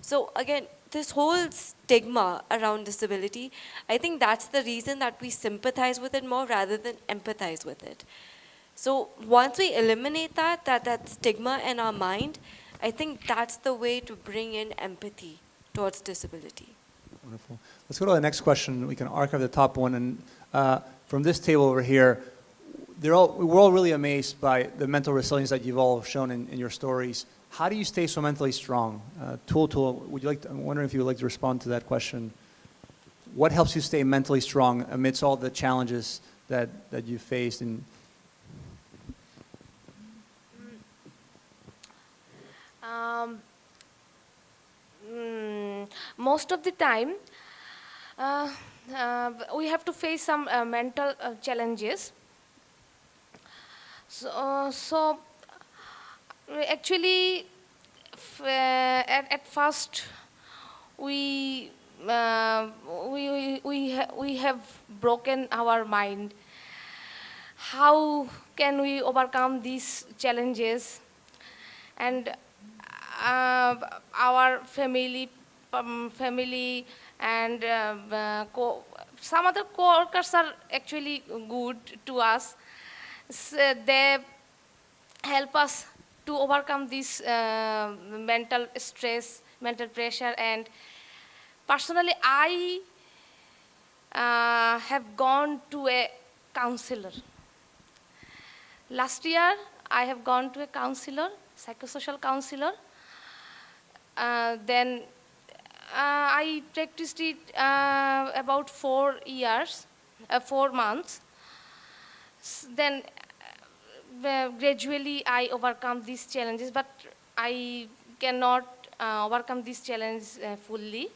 So again, this whole stigma around disability, I think that's the reason that we sympathize with it more rather than empathize with it. So once we eliminate that stigma in our mind, I think that's the way to bring in empathy towards disability. Wonderful. Let's go to the next question. We can archive the top one. And from this table over here, we're all really amazed by the mental resilience that you've all shown in your stories. How do you stay so mentally strong? Tultul, I'm wondering if you would like to respond to that question. What helps you stay mentally strong amidst all the challenges that you faced? Most of the time, we have to face some mental challenges. So actually, at first, we have broken our mind. How can we overcome these challenges? And our family and some other co-workers are actually good to us. So they help us to overcome this mental stress, mental pressure. And personally, I have gone to a counselor. Last year, I have gone to a counselor, psychosocial counselor. Then I practiced it about 4 months. Then gradually I overcome these challenges, but I cannot overcome these challenges fully.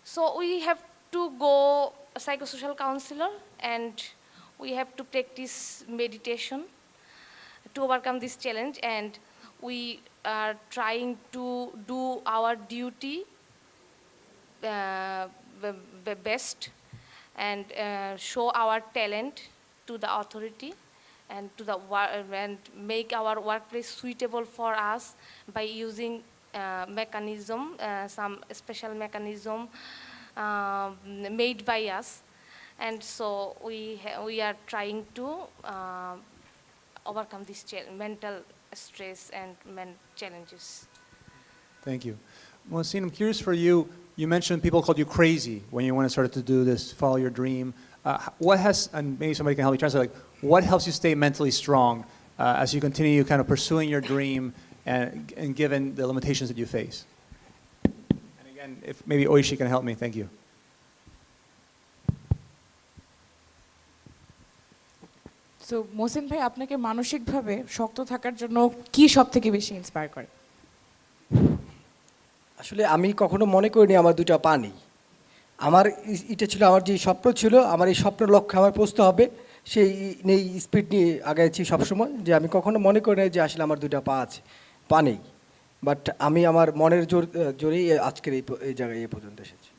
So we have to go a psychosocial counselor, and we have to practice meditation to overcome this challenge. And we are trying to do our duty best and show our talent to the authority and and make our workplace suitable for us by using some special mechanism made by us. And so we are trying to overcome this mental stress and challenges. Thank you. Mohasin, I'm curious for you. You mentioned people called you crazy when you started to do this, follow your dream. And maybe somebody can help you translate, what helps you stay mentally strong as you continue kind of pursuing your dream and given the limitations that you face? And Again, if maybe Oishi can help me, thank you. So Mohsin ভাই আপনাকে মানসিকভাবে শক্ত থাকার জন্য কি সবথেকে বেশি inspire করে? আসলে আমি কখনো মনে করিনি আমার দুটো পা নেই। আমার এটা ছিল আমার যে স্বপ্ন ছিল, আমার এই স্বপ্নের লক্ষ্যে আমার পৌঁছতে হবে, সেই নেই স্পিড নিয়ে আগাইছি সবসময়, যে আমি কখনো মনে করি না যে আসলে আমার দুটো পা আছে, পা নেই। বাট আমি আমার মনের জোরেই আজকের এই জায়গায় এই পর্যন্ত এসেছি।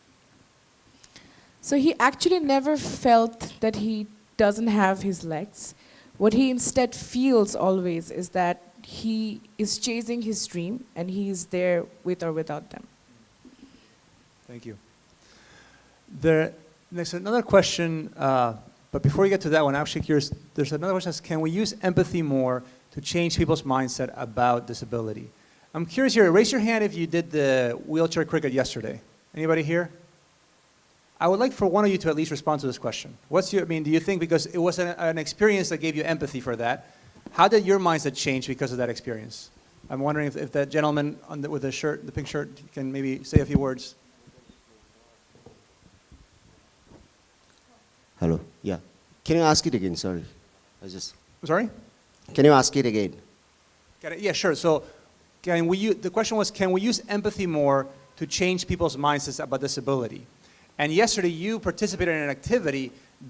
So he actually never felt that he doesn't have his legs. What he instead feels always is that he is chasing his dream and he is there with or without them. Thank you. There's another question, but before we get to that one, I'm actually curious. There's another question that says, can we use empathy more to change people's mindset about disability? I'm curious here. Raise your hand if you did the wheelchair cricket yesterday. Anybody here? I would like for one of you to at least respond to this question. Do you think, because it was an experience that gave you empathy for that, how did your mindset change because of that experience? I'm wondering if that gentleman with the shirt, the pink shirt, can maybe say a few words. Hello. Yeah. Can you ask it again? Sorry. Sorry? Can you ask it again? Yeah, sure. So the question was, can we use empathy more to change people's mindsets about disability? And yesterday you participated in an activity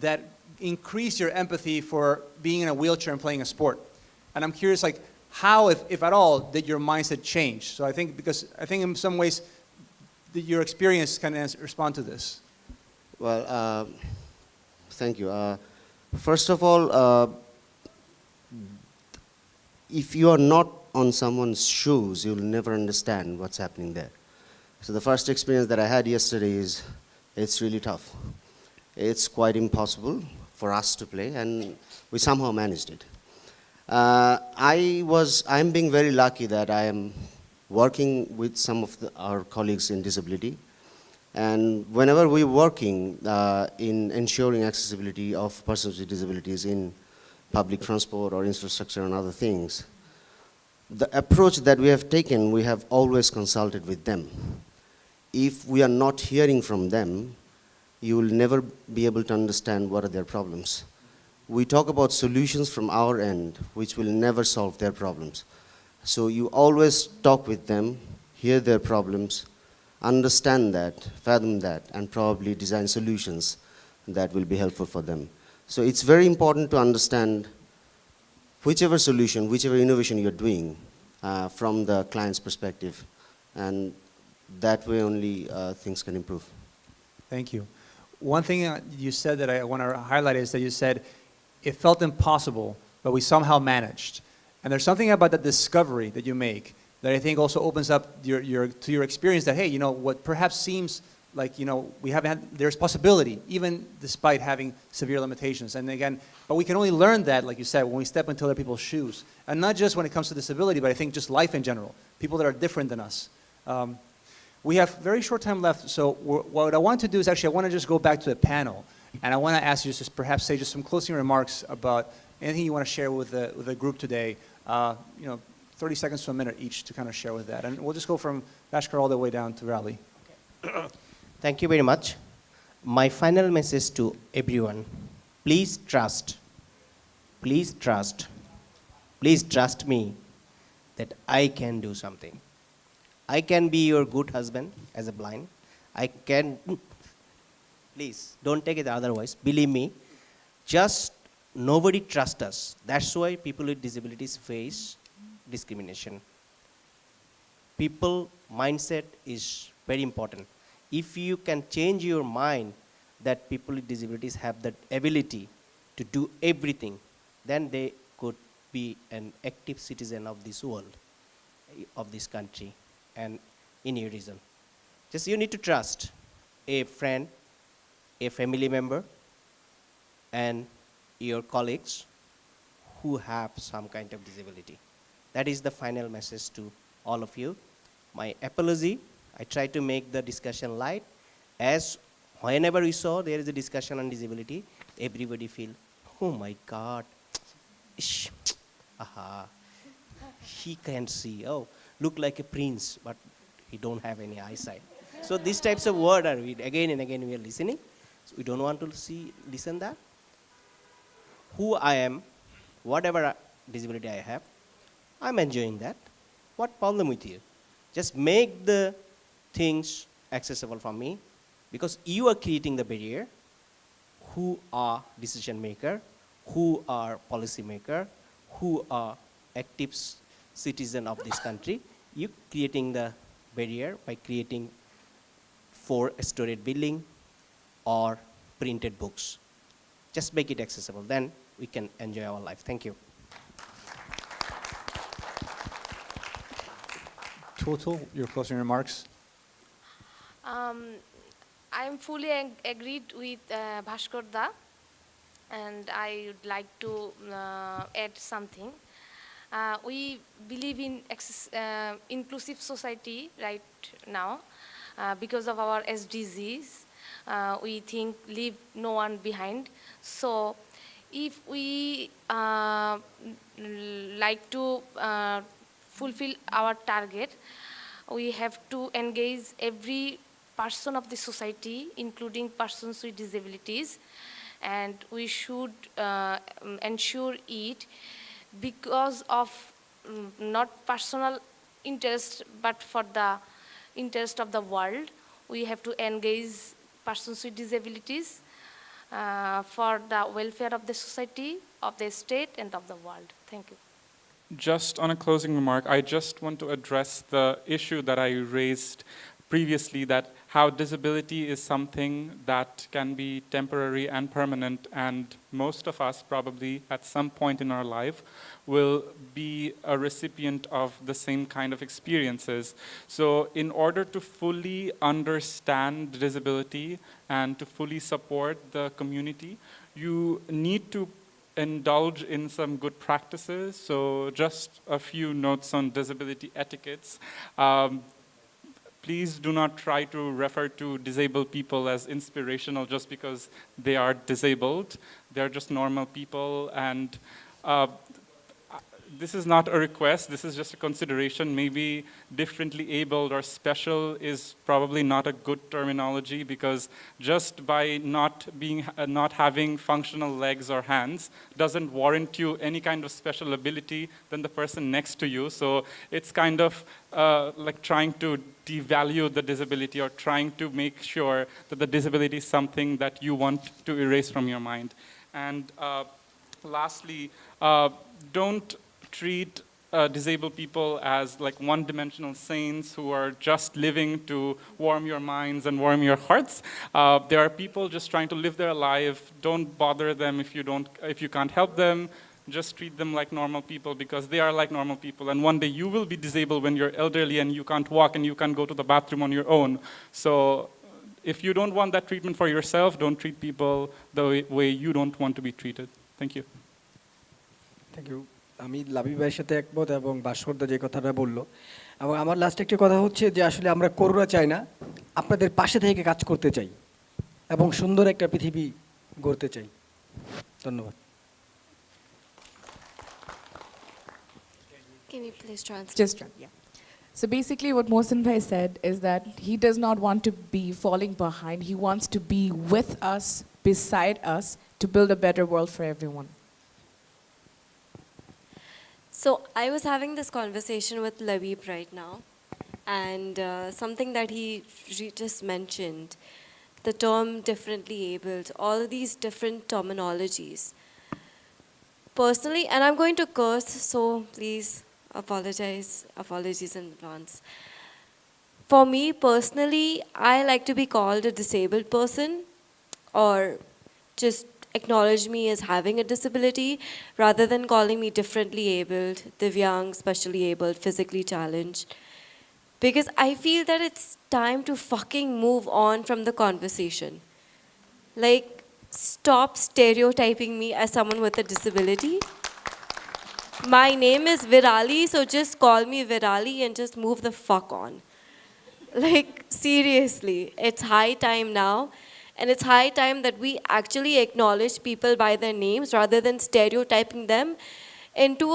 that increased your empathy for being in a wheelchair and playing a sport. And I'm curious, like, how, if at all, did your mindset change? So I think, because I think in some ways your experience can respond to this. Well, thank you. First of all, if you are not on someone's shoes, you'll never understand what's happening there. So the first experience that I had yesterday is, it's really tough. It's quite impossible for us to play, and we somehow managed it. I'm being very lucky that I am working with some of our colleagues in disability, and whenever we're working in ensuring accessibility of persons with disabilities in public transport or infrastructure and other things, the approach that we have taken, we have always consulted with them. If we are not hearing from them, you will never be able to understand what are their problems. We talk about solutions from our end, which will never solve their problems. So you always talk with them, hear their problems, understand that, fathom that, and probably design solutions that will be helpful for them. So it's very important to understand whichever solution, whichever innovation you're doing from the client's perspective, and that way only things can improve. Thank you. One thing you said that I want to highlight is that you said it felt impossible, but we somehow managed. And there's something about that discovery that you make that I think also opens up to your experience that, hey, you know, what perhaps seems like, you know, there's possibility, even despite having severe limitations. And again, but we can only learn that, like you said, when we step into other people's shoes. And not just when it comes to disability, but I think just life in general, people that are different than us. We have very short time left, so what I want to do is actually I want to just go back to the panel, and I want to ask you just to perhaps say just some closing remarks about anything you want to share with the group today. 30 seconds to a minute each to kind of share with that, and we'll just go from Vashkar all the way down to Virali. Okay. Thank you very much. My final message to everyone: please trust me that I can do something. I can be your good husband as a blind. I can, please, don't take it otherwise. Believe me, just nobody trusts us. That's why people with disabilities face discrimination. People mindset is very important. If you can change your mind that people with disabilities have that ability to do everything, then they could be an active citizen of this world, of this country, and in your region. Just you need to trust a friend, a family member, and your colleagues who have some kind of disability. That is the final message to all of you. My apology, I try to make the discussion light, as whenever we saw there is a discussion on disability, everybody feel, oh my God, he can't see, oh, look like a prince, but he don't have any eyesight. So these types of word are we again and again we are listening. So we don't want to listen that. Who I am, whatever disability I have, I'm enjoying that. What problem with you? Just make the things accessible for me, because you are creating the barrier. Who are decision maker, who are policy maker, who are active citizen of this country. You creating the barrier by creating 4-story building or printed books. Just make it accessible, then we can enjoy our life. Thank you. Tultul, your closing remarks. I am fully agreed with Bhaskar da, and I would like to add something. We believe in inclusive society right now because of our SDGs. We think leave no one behind. So if we like to fulfill our target, we have to engage every person of the society, including persons with disabilities, and we should ensure it because of not personal interest, but for the interest of the world. We have to engage persons with disabilities for the welfare of the society, of the state, and of the world. Thank you. Just on a closing remark, I just want to address the issue that I raised previously, that how disability is something that can be temporary and permanent, and most of us probably at some point in our life will be a recipient of the same kind of experiences. So in order to fully understand disability and to fully support the community, you need to indulge in some good practices. So just a few notes on disability etiquettes. Please do not try to refer to disabled people as inspirational just because they are disabled. They're just normal people, and this is not a request, this is just a consideration. Maybe differently abled or special is probably not a good terminology, because just by not having functional legs or hands doesn't warrant you any kind of special ability than the person next to you. So it's kind of like trying to devalue the disability, or trying to make sure that the disability is something that you want to erase from your mind. And lastly, don't treat disabled people as like one-dimensional saints who are just living to warm your minds and warm your hearts. There are people just trying to live their life. Don't bother them if you can't help them. Just treat them like normal people, because they are like normal people. And one day you will be disabled when you're elderly and you can't walk and you can't go to the bathroom on your own. So if you don't want that treatment for yourself, don't treat people the way you don't want to be treated. Thank you. Thank you. আমি লাবিব ভাইয়ের সাথে একমত, এবং ভাস্করদা যে কথাটা বললো, এবং আমার লাস্ট একটা কথা হচ্ছে যে আসলে আমরা করোনা চাই না, আপনাদের পাশে থেকে কাজ করতে চাই এবং সুন্দর একটা পৃথিবী গড়তে চাই। ধন্যবাদ। Can you please translate? Just try, yeah. So basically what Mohasin bhai said is that he does not want to be falling behind. He wants to be with us, beside us, to build a better world for everyone. So I was having this conversation with Labib right now, and something that he just mentioned, the term differently abled, all of these different terminologies. Personally, and I'm going to curse, so please apologies in advance. For me personally, I like to be called a disabled person, or just acknowledge me as having a disability, rather than calling me differently abled, Divyang, specially abled, physically challenged. Because I feel that it's time to fucking move on from the conversation. Like, stop stereotyping me as someone with a disability. My name is Virali, so just call me Virali and just move the fuck on. Like, seriously, it's high time now. And it's high time that we actually acknowledge people by their names rather than stereotyping them into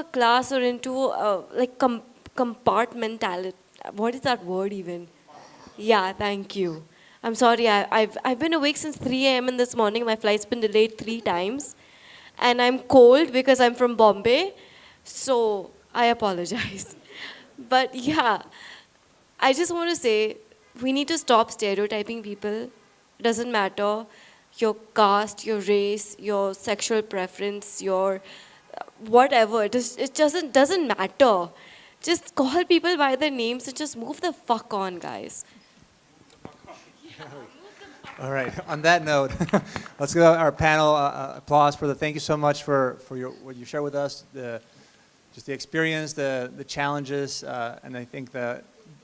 a class or into like compartmentality. What is that word even? Yeah, thank you. I'm sorry, I've been awake since 3 a.m. in this morning. My flight's been delayed 3 times. And I'm cold because I'm from Bombay. So I apologize. But yeah, I just want to say we need to stop stereotyping people. It doesn't matter your caste, your race, your sexual preference, your whatever. It doesn't matter. Just call people by their names and just move the fuck on, guys. All right. On that note, let's give our panel applause for the. Thank you so much for what you shared with us, just the experience, the challenges, and I think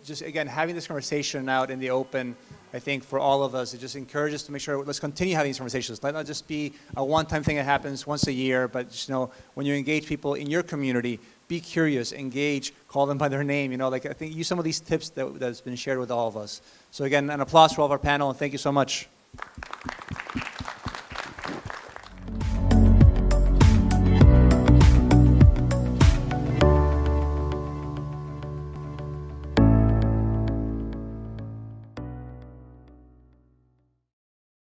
just again having this conversation out in the open. I think for all of us, it just encourages to make sure let's continue having these conversations. Let not just be a one-time thing that happens once a year, but just when you engage people in your community, be curious, engage, call them by their name. I think use some of these tips that's been shared with all of us. So again, an applause for all of our panel, and thank you so much.